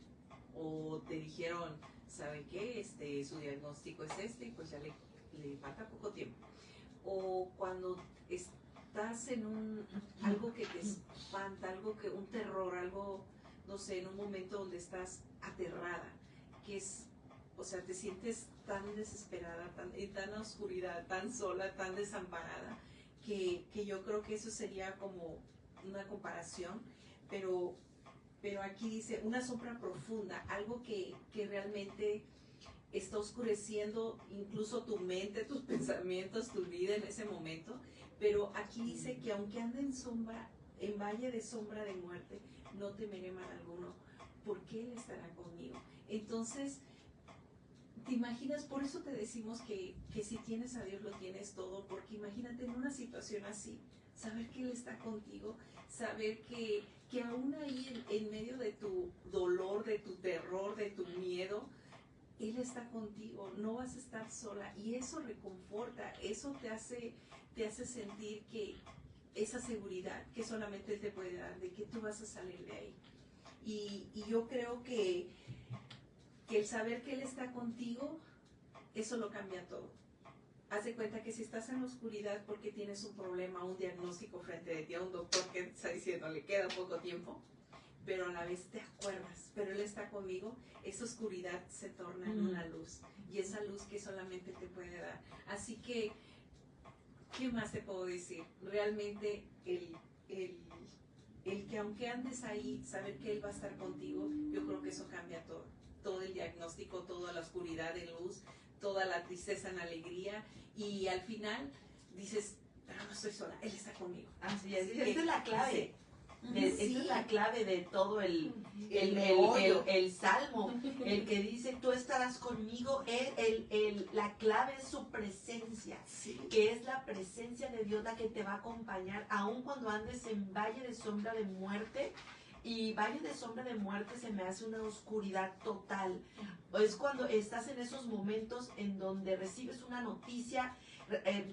o te dijeron, ¿sabe qué? Su diagnóstico es y pues ya le falta poco tiempo. O cuando estás en algo que te espanta, un terror, algo, no sé, en un momento donde estás aterrada, que es, o sea, te sientes tan desesperada, en tan oscuridad, tan sola, tan desamparada, que yo creo que eso sería como una comparación, pero aquí dice una sombra profunda, algo que realmente está oscureciendo incluso tu mente, tus pensamientos, tu vida en ese momento. Pero aquí dice que aunque ande en valle de sombra de muerte, no temeré mal alguno, porque Él estará conmigo. Entonces, ¿te imaginas? Por eso te decimos que si tienes a Dios lo tienes todo, porque imagínate en una situación así, saber que Él está contigo, saber que aún ahí en medio de tu dolor, de tu terror, de tu miedo, Él está contigo, no vas a estar sola, y eso reconforta, eso te hace sentir que esa seguridad que solamente Él te puede dar, de que tú vas a salir de ahí. Y yo creo que el saber que Él está contigo, eso lo cambia todo. Haz de cuenta que si estás en la oscuridad porque tienes un problema, un diagnóstico frente de ti, a un doctor que te está diciendo le queda poco tiempo, pero a la vez te acuerdas, pero Él está conmigo, esa oscuridad se torna en una luz, y esa luz que solamente te puede dar. Así que, ¿qué más te puedo decir? Realmente el que aunque andes ahí, saber que Él va a estar contigo, yo creo que eso cambia todo. Todo el diagnóstico, toda la oscuridad en luz, toda la tristeza en alegría, y al final dices, pero no estoy sola, Él está conmigo. Así es, esa es la clave. Sí. Esa es la clave de todo el salmo, el que dice, tú estarás conmigo. La clave es su presencia, Sí. que es la presencia de Dios la que te va a acompañar, aun cuando andes en valle de sombra de muerte. Y valle de sombra de muerte se me hace una oscuridad total. Es cuando estás en esos momentos en donde recibes una noticia,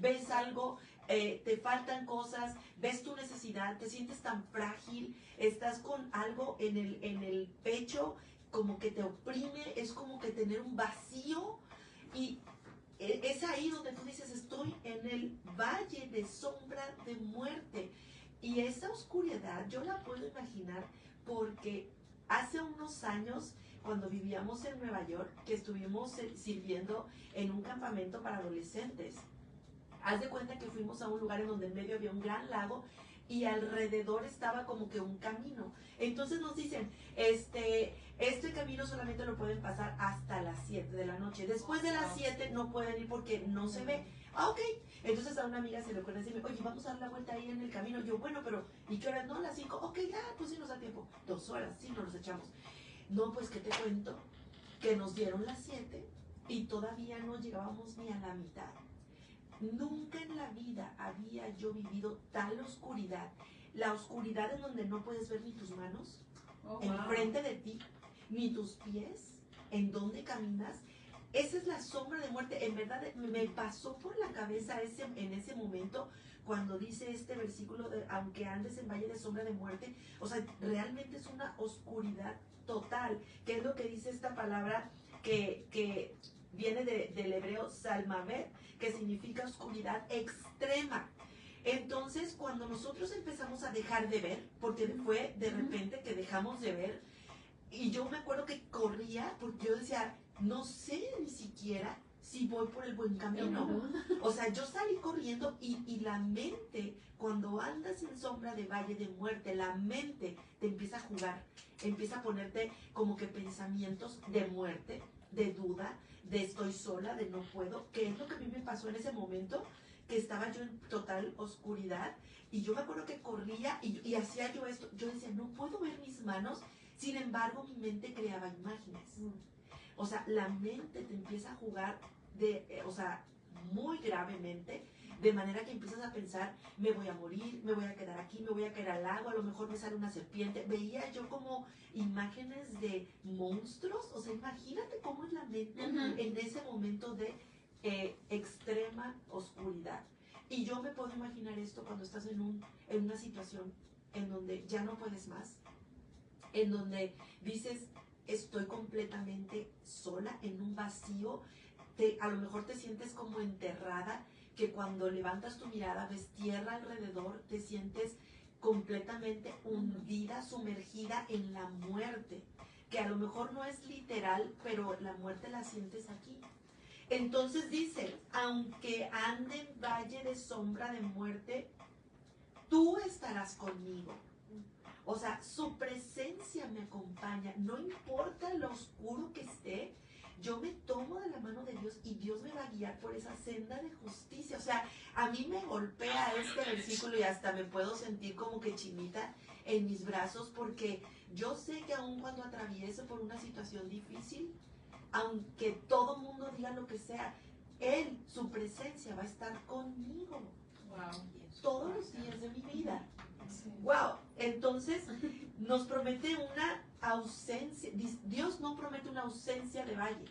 ves algo, te faltan cosas, ves tu necesidad, te sientes tan frágil, estás con algo en el pecho, como que te oprime, es como que tener un vacío, y es ahí donde tú dices, estoy en el valle de sombra de muerte. Y esa oscuridad yo la puedo imaginar porque hace unos años, cuando vivíamos en Nueva York, que estuvimos sirviendo en un campamento para adolescentes, haz de cuenta que fuimos a un lugar en donde en medio había un gran lago y alrededor estaba como que un camino. Entonces nos dicen, este camino solamente lo pueden pasar hasta las 7 de la noche. Después de las 7 no pueden ir porque no se ve. Ah, ok. Entonces a una amiga se le ocurre decirme, oye, vamos a dar la vuelta ahí en el camino. Yo, bueno, pero ¿y qué horas? No, a las 5. Ok, pues sí nos da tiempo. 2 horas, sí, nos echamos. No, pues, ¿qué te cuento? Que nos dieron las 7 y todavía no llegábamos ni a la mitad. Nunca en la vida había yo vivido tal oscuridad. La oscuridad en donde no puedes ver ni tus manos enfrente de ti, ni tus pies, en donde caminas. Esa es la sombra de muerte. En verdad me pasó por la cabeza en ese momento cuando dice este versículo de aunque andes en valle de sombra de muerte. O sea, realmente es una oscuridad total, que es lo que dice esta palabra que viene del hebreo salmavet, que significa oscuridad extrema. Entonces, cuando nosotros empezamos a dejar de ver, porque fue de repente que dejamos de ver, y yo me acuerdo que corría, porque yo decía, no sé ni siquiera si voy por el buen camino. O sea, yo salí corriendo y la mente, cuando andas en sombra de valle de muerte, la mente te empieza a jugar, empieza a ponerte como que pensamientos de muerte, de duda, de estoy sola, de no puedo, que es lo que a mí me pasó en ese momento, que estaba yo en total oscuridad, y yo me acuerdo que corría y hacía yo esto, yo decía, no puedo ver mis manos, sin embargo mi mente creaba imágenes. O sea, la mente te empieza a jugar o sea, muy gravemente, de manera que empiezas a pensar, me voy a morir, me voy a quedar aquí, me voy a caer al lago, a lo mejor me sale una serpiente. Veía yo como imágenes de monstruos, o sea, imagínate cómo es la mente en ese momento de extrema oscuridad. Y yo me puedo imaginar esto cuando estás en una situación en donde ya no puedes más, en donde dices, estoy completamente sola, en un vacío, a lo mejor te sientes como enterrada, que cuando levantas tu mirada ves tierra alrededor, te sientes completamente hundida, sumergida en la muerte, que a lo mejor no es literal, pero la muerte la sientes aquí. Entonces dice, aunque ande en valle de sombra de muerte, tú estarás conmigo. O sea, su presencia me acompaña, no importa lo oscuro que esté, yo me tomo de la mano de Dios y Dios me va a guiar por esa senda de justicia. O sea, a mí me golpea este versículo y hasta me puedo sentir como que chinita en mis brazos, porque yo sé que aun cuando atraviese por una situación difícil, aunque todo mundo diga lo que sea, Él, su presencia va a estar conmigo. Wow. Todos los días de mi vida. Sí. Wow, entonces nos promete una ausencia. Dios no promete una ausencia de valle,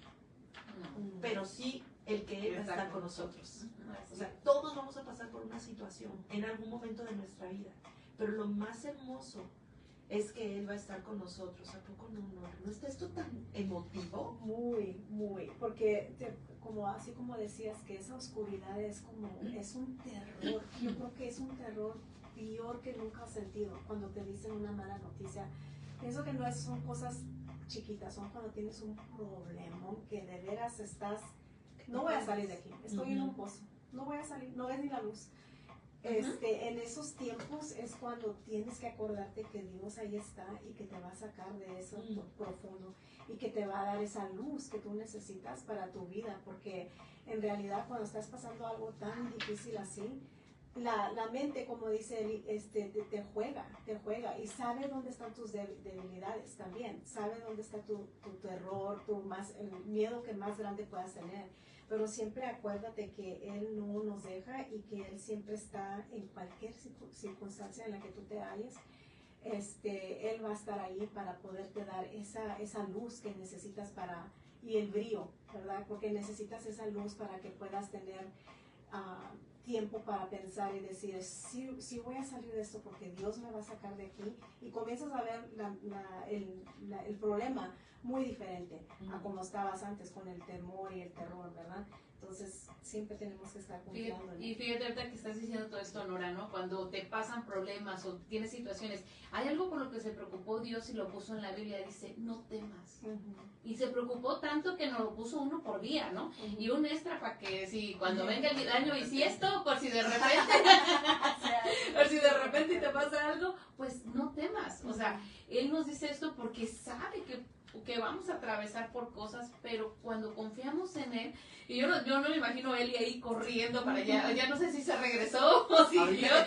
No. pero sí el que Él va a estar con nosotros. Así O sea, todos vamos a pasar por una situación en algún momento de nuestra vida, pero lo más hermoso es que Él va a estar con nosotros. ¿A poco no está esto tan emotivo? Muy, muy, porque así como decías que esa oscuridad es un terror. Yo creo que es un terror peor que nunca has sentido cuando te dicen una mala noticia. Pienso que son cosas chiquitas, son cuando tienes un problema que de veras no voy a salir de aquí, estoy en un pozo, no voy a salir, no ves ni la luz. En esos tiempos es cuando tienes que acordarte que Dios ahí está y que te va a sacar de eso profundo y que te va a dar esa luz que tú necesitas para tu vida, porque en realidad cuando estás pasando algo tan difícil así, la mente, como dice Eli, te juega y sabe dónde están tus debilidades también, sabe dónde está tu terror, el miedo que más grande puedas tener. Pero siempre acuérdate que Él no nos deja y que Él siempre está en cualquier circunstancia en la que tú te halles. Él va a estar ahí para poderte dar esa luz que necesitas y el brillo, ¿verdad? Porque necesitas esa luz para que puedas tener tiempo para pensar y decir, sí voy a salir de esto porque Dios me va a sacar de aquí. Y comienzas a ver el problema muy diferente a como estabas antes con el temor y el terror, ¿verdad? Entonces siempre tenemos que estar confiando en él. Y fíjate ahorita que estás diciendo todo esto, Nora, ¿no? Cuando te pasan problemas o tienes situaciones, hay algo por lo que se preocupó Dios y lo puso en la Biblia, dice, no temas. Y se preocupó tanto que nos lo puso uno por día, ¿no? Y un extra para que si cuando venga el año bisiesto, por si de repente te pasa algo, pues no temas. O sea, Él nos dice esto porque sabe que vamos a atravesar por cosas, pero cuando confiamos en Él, y yo no me imagino a Eli ahí corriendo para allá, ya no sé si se regresó o si yo me hubiera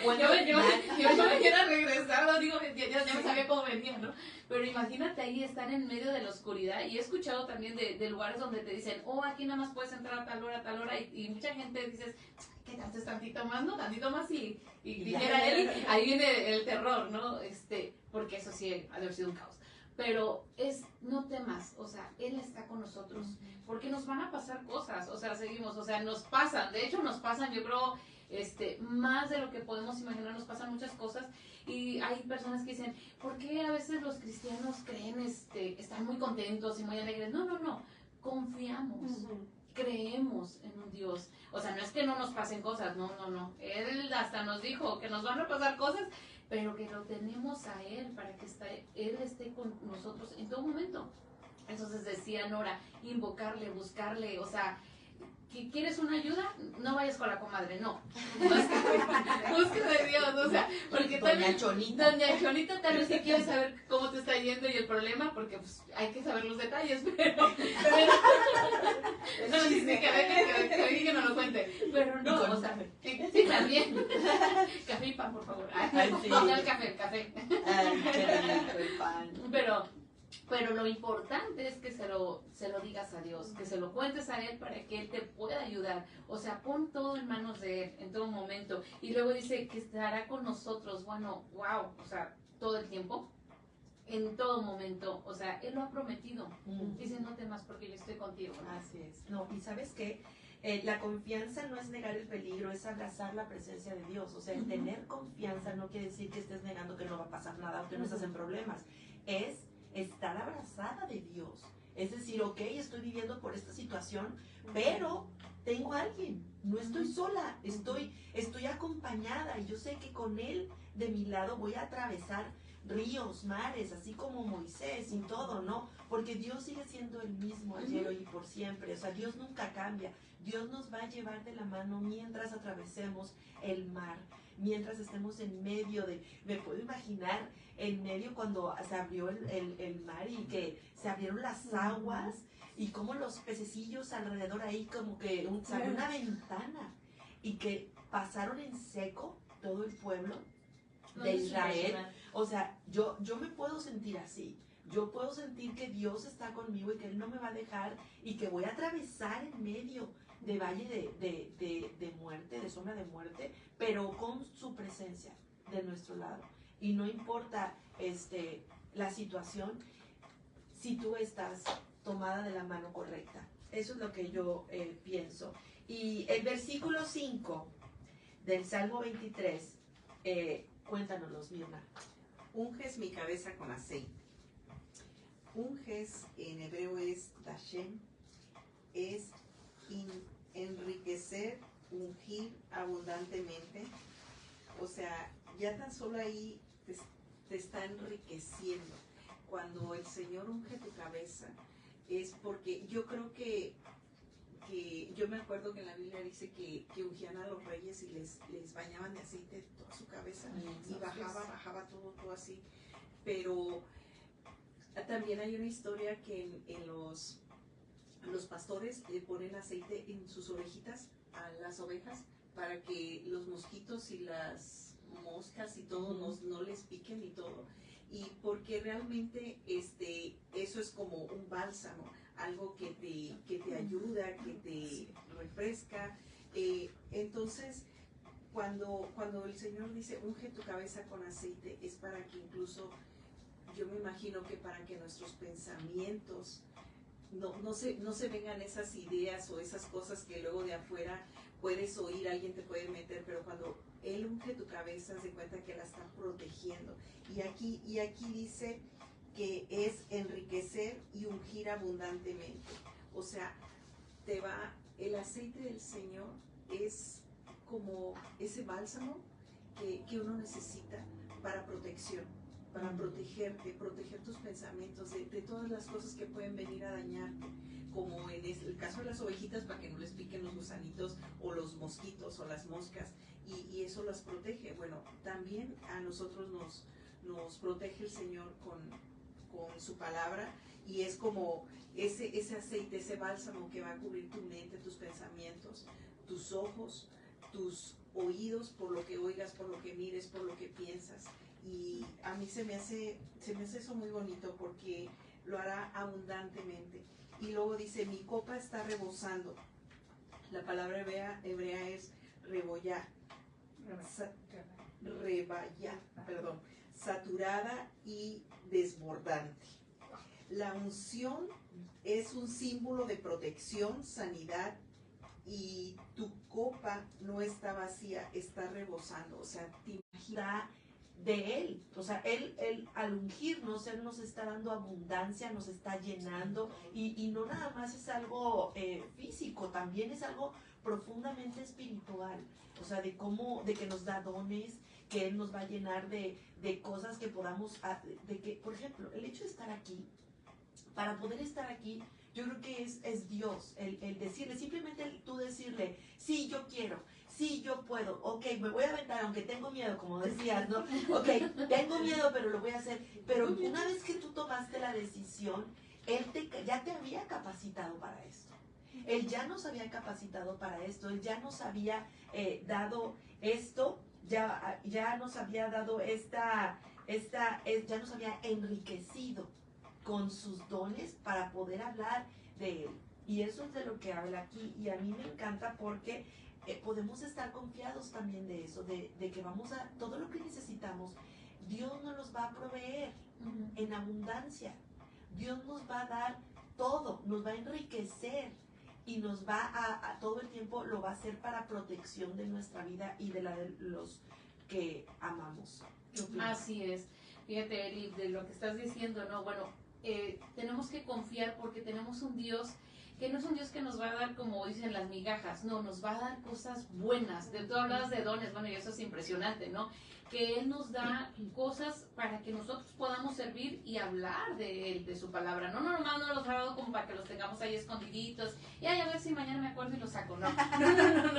regresado, digo, ya no sabía cómo venía, ¿no? Pero imagínate ahí estar en medio de la oscuridad, y he escuchado también de lugares donde te dicen, aquí nada más puedes entrar a tal hora, y mucha gente dices, ¿qué tanto? Tantito más, ¿no? Tantito más y dijera Eli, ahí viene el terror, ¿no? Porque eso sí ha de haber sido un caos. Pero no temas, o sea, Él está con nosotros, porque nos van a pasar cosas, o sea, seguimos, o sea, nos pasan, de hecho nos pasan, yo creo, más de lo que podemos imaginar, nos pasan muchas cosas, y hay personas que dicen, ¿por qué a veces los cristianos creen, están muy contentos y muy alegres? No, confiamos, creemos en un Dios, o sea, no es que no nos pasen cosas, no, Él hasta nos dijo que nos van a pasar cosas, pero que lo tenemos a Él para que Él esté con nosotros en todo momento. Entonces decía Nora, invocarle, buscarle, o sea, ¿quieres una ayuda? No vayas con la comadre, no. Busca de Dios, o sea, porque Doña Chonita. Doña Chonita tal vez sí quiere saber cómo te está yendo y el problema, porque pues hay que saber los detalles, pero no, sí, que no lo cuente, pero no, o sea, sí, también. Café y pan, por favor. Ay, sí. No, el café. Ay, qué rico el pan. Pero lo importante es que se lo digas a Dios, que se lo cuentes a Él para que Él te pueda ayudar. O sea, pon todo en manos de Él en todo momento. Y luego dice que estará con nosotros. Bueno, wow, o sea, todo el tiempo, en todo momento. O sea, Él lo ha prometido. Dice, no temas porque yo estoy contigo. Así es. No, y ¿sabes qué? La confianza no es negar el peligro, es abrazar la presencia de Dios. O sea, el tener confianza no quiere decir que estés negando que no va a pasar nada o que no estás en problemas. Es estar abrazada de Dios. Es decir, ok, estoy viviendo por esta situación, pero tengo a alguien. No estoy sola, estoy acompañada y yo sé que con Él de mi lado voy a atravesar ríos, mares, así como Moisés y todo, ¿no? Porque Dios sigue siendo el mismo ayer, hoy y por siempre. O sea, Dios nunca cambia. Dios nos va a llevar de la mano mientras atravesemos el mar, mientras estemos en medio de, me puedo imaginar, en medio cuando se abrió el mar y que se abrieron las aguas y como los pececillos alrededor ahí como que se abrió una ventana y que pasaron en seco todo el pueblo de Israel. O sea, yo me puedo sentir así. Yo puedo sentir que Dios está conmigo y que Él no me va a dejar y que voy a atravesar en medio de valle de muerte, de sombra de muerte, pero con su presencia de nuestro lado. Y no importa la situación, si tú estás tomada de la mano correcta. Eso es lo que yo pienso. Y el versículo 5 del Salmo 23, cuéntanos, Mirna. Unges mi cabeza con aceite. Unges en hebreo es dashem, es enriquecer, ungir abundantemente. O sea, ya tan solo ahí te está enriqueciendo. Cuando el Señor unge tu cabeza, es porque yo creo que yo me acuerdo que en la Biblia dice que ungían a los reyes y les bañaban de aceite toda su cabeza y bajaba todo así. Pero también hay una historia que en los pastores le ponen aceite en sus orejitas a las ovejas para que los mosquitos y las moscas y todo no les piquen y todo. Y porque realmente eso es como un bálsamo, algo que te ayuda, que te refresca. Entonces, cuando el Señor dice, unge tu cabeza con aceite, es para que incluso, yo me imagino que para que nuestros pensamientos no se vengan esas ideas o esas cosas que luego de afuera puedes oír, alguien te puede meter, pero cuando Él unge tu cabeza, se cuenta que la está protegiendo. Y aquí dice que es enriquecer y ungir abundantemente. O sea, el aceite del Señor es como ese bálsamo que uno necesita para protección, para protegerte, proteger tus pensamientos de todas las cosas que pueden venir a dañarte, como en el caso de las ovejitas, para que no les piquen los gusanitos o los mosquitos o las moscas, y eso las protege. Bueno, también a nosotros nos protege el Señor con su palabra, y es como ese aceite, ese bálsamo que va a cubrir tu mente, tus pensamientos, tus ojos, tus oídos, por lo que oigas, por lo que mires, por lo que piensas. Y a mí se me hace eso muy bonito, porque lo hará abundantemente. Y luego dice, mi copa está rebosando. La palabra hebrea es rebollar, saturada y desbordante. La unción es un símbolo de protección, sanidad, y tu copa no está vacía, está rebosando. O sea, te imaginas De Él, o sea, Él al ungirnos, Él nos está dando abundancia, nos está llenando, y no nada más es algo físico, también es algo profundamente espiritual, o sea, de que nos da dones, que Él nos va a llenar de cosas que podamos, de que, por ejemplo, el hecho de estar aquí, para poder estar aquí, yo creo que es Dios, el decirle, simplemente tú decirle, sí, yo quiero, sí, yo puedo, ok, me voy a aventar, aunque tengo miedo, como decías, ¿no? Ok, tengo miedo, pero lo voy a hacer. Pero una vez que tú tomaste la decisión, Él ya te había capacitado para esto. Él ya nos había capacitado para esto, Él ya nos había dado esto, ya nos había dado ya nos había enriquecido con sus dones para poder hablar de Él. Y eso es de lo que habla aquí. Y a mí me encanta porque podemos estar confiados también de eso, de que vamos a, todo lo que necesitamos, Dios nos los va a proveer en abundancia. Dios nos va a dar todo, nos va a enriquecer y nos va a todo el tiempo lo va a hacer para protección de nuestra vida y de la de los que amamos. Así es. Fíjate, Eli, de lo que estás diciendo, ¿no? Bueno, tenemos que confiar porque tenemos un Dios que no es un Dios que nos va a dar, como dicen, las migajas, no, nos va a dar cosas buenas. Tú hablabas de dones, bueno, y eso es impresionante, ¿no? Que Él nos da cosas para que nosotros podamos servir y hablar de Él, de su palabra. No, nomás no los ha dado como para que los tengamos ahí escondiditos, y a ver si mañana me acuerdo y los saco, no.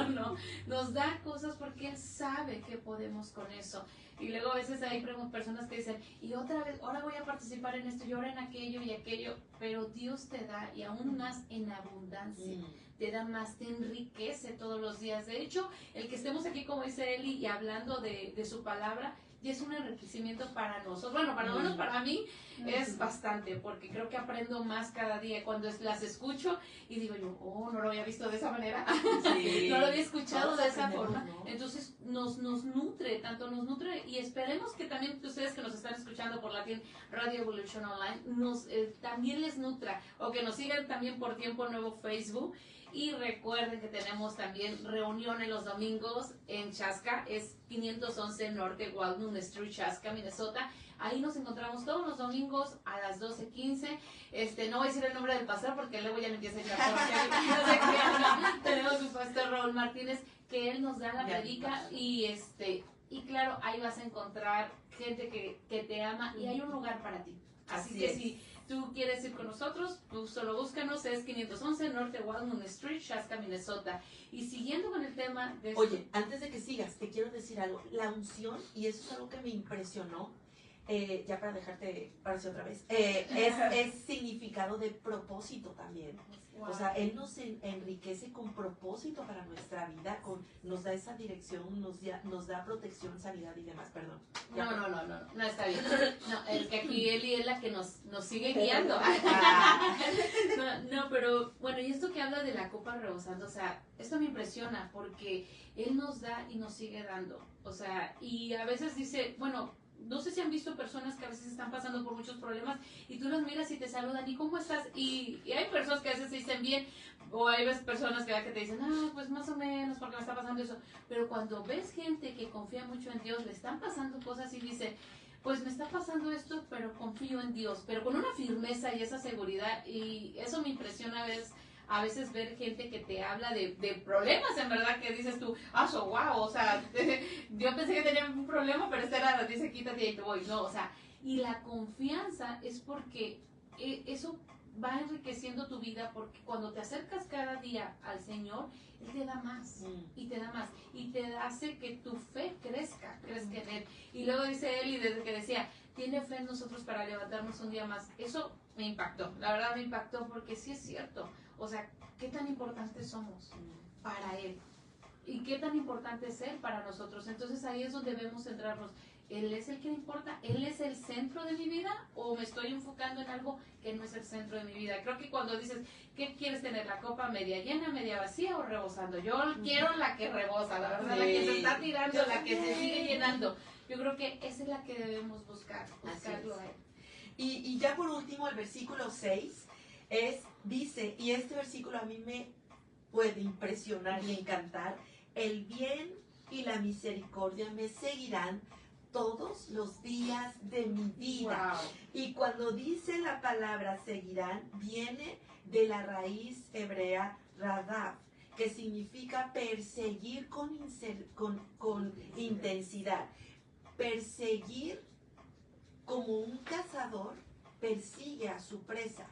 No. Nos da cosas porque Él sabe que podemos con eso. Y luego a veces hay personas que dicen, y otra vez, ahora voy a participar en esto, y ahora en aquello y aquello, pero Dios te da, y aún más en abundancia, te da más, te enriquece todos los días. De hecho, el que estemos aquí, como dice Eli, y hablando de su palabra, y es un enriquecimiento para nosotros. Bueno, para lo menos para mí es bastante, porque creo que aprendo más cada día cuando las escucho y digo yo, oh, no lo había visto de esa manera, sí. No lo había escuchado de esa forma, ¿no? Entonces nos nutre, tanto nos nutre, y esperemos que también ustedes que nos están escuchando por Latin Radio Evolution Online, también les nutra, o que nos sigan también por Tiempo Nuevo Facebook. Y recuerden que tenemos también reuniones los domingos en Chaska, es 511 Norte Walnut Street, Chaska, Minnesota. Ahí nos encontramos todos los domingos a las 12:15. No voy a decir el nombre del pastor porque luego ya me empieza a echar. Tenemos un pastor Raúl Martínez que él nos da la predica y claro, ahí vas a encontrar gente que te ama y hay un lugar para ti. Así que si tú quieres ir con nosotros, tú solo búscanos, es 511 Norte Walnut Street, Chaska, Minnesota. Y siguiendo con el tema de Oye, antes de que sigas, te quiero decir algo. La unción, y eso es algo que me impresionó, ya para dejarte pararse otra vez, es significado de propósito también. Wow. O sea, Él nos enriquece con propósito para nuestra vida, nos da esa dirección, nos da protección, sanidad y demás, perdón. No, está bien. No, es que aquí Eli es la que nos sigue guiando. No, pero bueno, y esto que habla de la copa rebosando, o sea, esto me impresiona porque Él nos da y nos sigue dando. O sea, y a veces dice, bueno, no sé si han visto personas que a veces están pasando por muchos problemas y tú las miras y te saludan, ¿y cómo estás? Y hay personas que a veces se dicen bien, o hay personas que te dicen, pues más o menos porque me está pasando eso. Pero cuando ves gente que confía mucho en Dios, le están pasando cosas y dice, pues me está pasando esto, pero confío en Dios, pero con una firmeza y esa seguridad, y eso me impresiona a veces ver gente que te habla de problemas, en verdad, que dices tú, wow, o sea, yo pensé que tenía un problema, pero dice, quítate y ahí te voy, no, o sea, y la confianza es porque eso va enriqueciendo tu vida, porque cuando te acercas cada día al Señor, Él te da más, y te da más, y te hace que tu fe crezca en Él. Y luego dice Eli, desde que decía, tiene fe en nosotros para levantarnos un día más, eso me impactó, la verdad me impactó, porque sí es cierto. O sea, ¿qué tan importantes somos para Él? ¿Y qué tan importante es Él para nosotros? Entonces ahí es donde debemos centrarnos. ¿Él es el que importa? ¿Él es el centro de mi vida? ¿O me estoy enfocando en algo que no es el centro de mi vida? Creo que cuando dices, ¿qué quieres tener? ¿La copa media llena, media vacía o rebosando? Yo quiero la que rebosa, la verdad, la que se está tirando, la que se sigue llenando. Yo creo que esa es la que debemos buscarlo a Él. Y ya por último, el versículo 6 dice, y este versículo a mí me puede impresionar y encantar, el bien y la misericordia me seguirán todos los días de mi vida. Wow. Y cuando dice la palabra seguirán, viene de la raíz hebrea radaf, que significa perseguir con intensidad. Perseguir como un cazador persigue a su presa.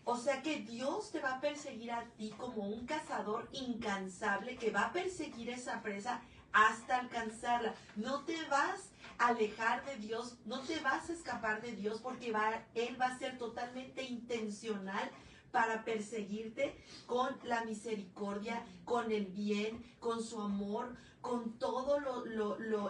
O sea que Dios te va a perseguir a ti como un cazador incansable que va a perseguir esa presa hasta alcanzarla. No te vas a alejar de Dios, no te vas a escapar de Dios porque Él va a ser totalmente intencional para perseguirte con la misericordia, con el bien, con su amor, con todo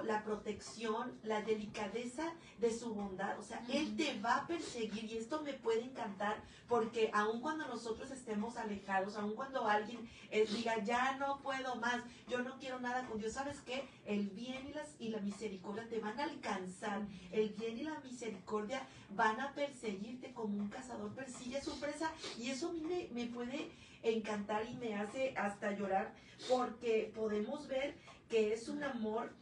la protección, la delicadeza de su bondad. O sea, Él te va a perseguir y esto me puede encantar porque aun cuando nosotros estemos alejados, aun cuando alguien diga, ya no puedo más, yo no quiero nada con Dios, ¿sabes qué? El bien y la misericordia te van a alcanzar, el bien y la misericordia van a perseguirte como un cazador persigue a su presa, y eso a mí me puede encantar y me hace hasta llorar porque podemos ver que es un amor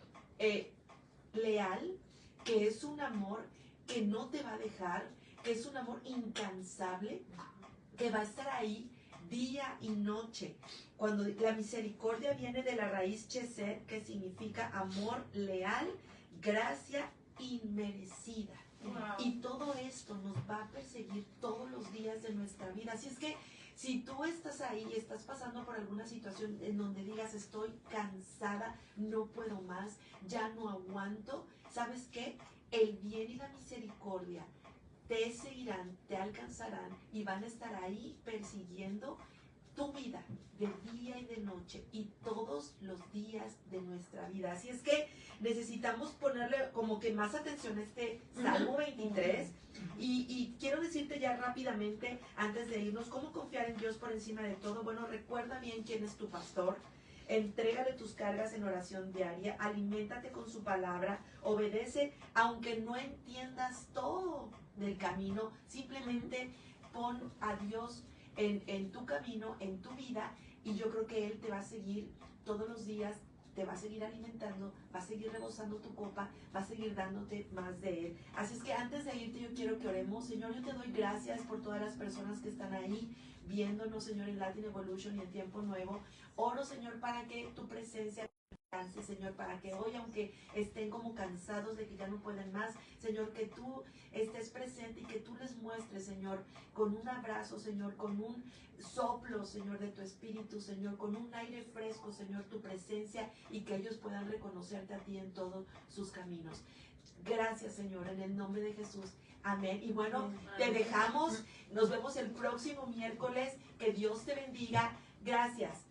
leal, que es un amor que no te va a dejar, que es un amor incansable, que va a estar ahí día y noche. Cuando la misericordia viene de la raíz chesed, que significa amor leal, gracia inmerecida. Wow. Y todo esto nos va a perseguir todos los días de nuestra vida. Así es que si tú estás ahí y estás pasando por alguna situación en donde digas, estoy cansada, no puedo más, ya no aguanto, ¿sabes qué? El bien y la misericordia te seguirán, te alcanzarán y van a estar ahí persiguiendo tu vida de día y de noche y todos los días de nuestra vida. Así es que necesitamos ponerle como que más atención a este Salmo 23 y quiero decirte ya rápidamente antes de irnos cómo confiar en Dios por encima de todo. Bueno, recuerda bien quién es tu pastor. Entrégale tus cargas en oración diaria, aliméntate con su palabra, obedece aunque no entiendas todo del camino, simplemente pon a Dios en tu camino, en tu vida, y yo creo que Él te va a seguir todos los días, te va a seguir alimentando, va a seguir rebosando tu copa, va a seguir dándote más de Él. Así es que antes de irte yo quiero que oremos. Señor, yo te doy gracias por todas las personas que están ahí viéndonos, Señor, en Latin Evolution y en Tiempo Nuevo. Oro, Señor, para que tu presencia alcance, Señor, para que hoy, aunque estén como cansados de que ya no pueden más, Señor, que tú estés presente y que tú les muestres, Señor, con un abrazo, Señor, con un soplo, Señor, de tu espíritu, Señor, con un aire fresco, Señor, tu presencia, y que ellos puedan reconocerte a ti en todos sus caminos. Gracias, Señor, en el nombre de Jesús. Amén. Y bueno, te dejamos. Nos vemos el próximo miércoles. Que Dios te bendiga. Gracias.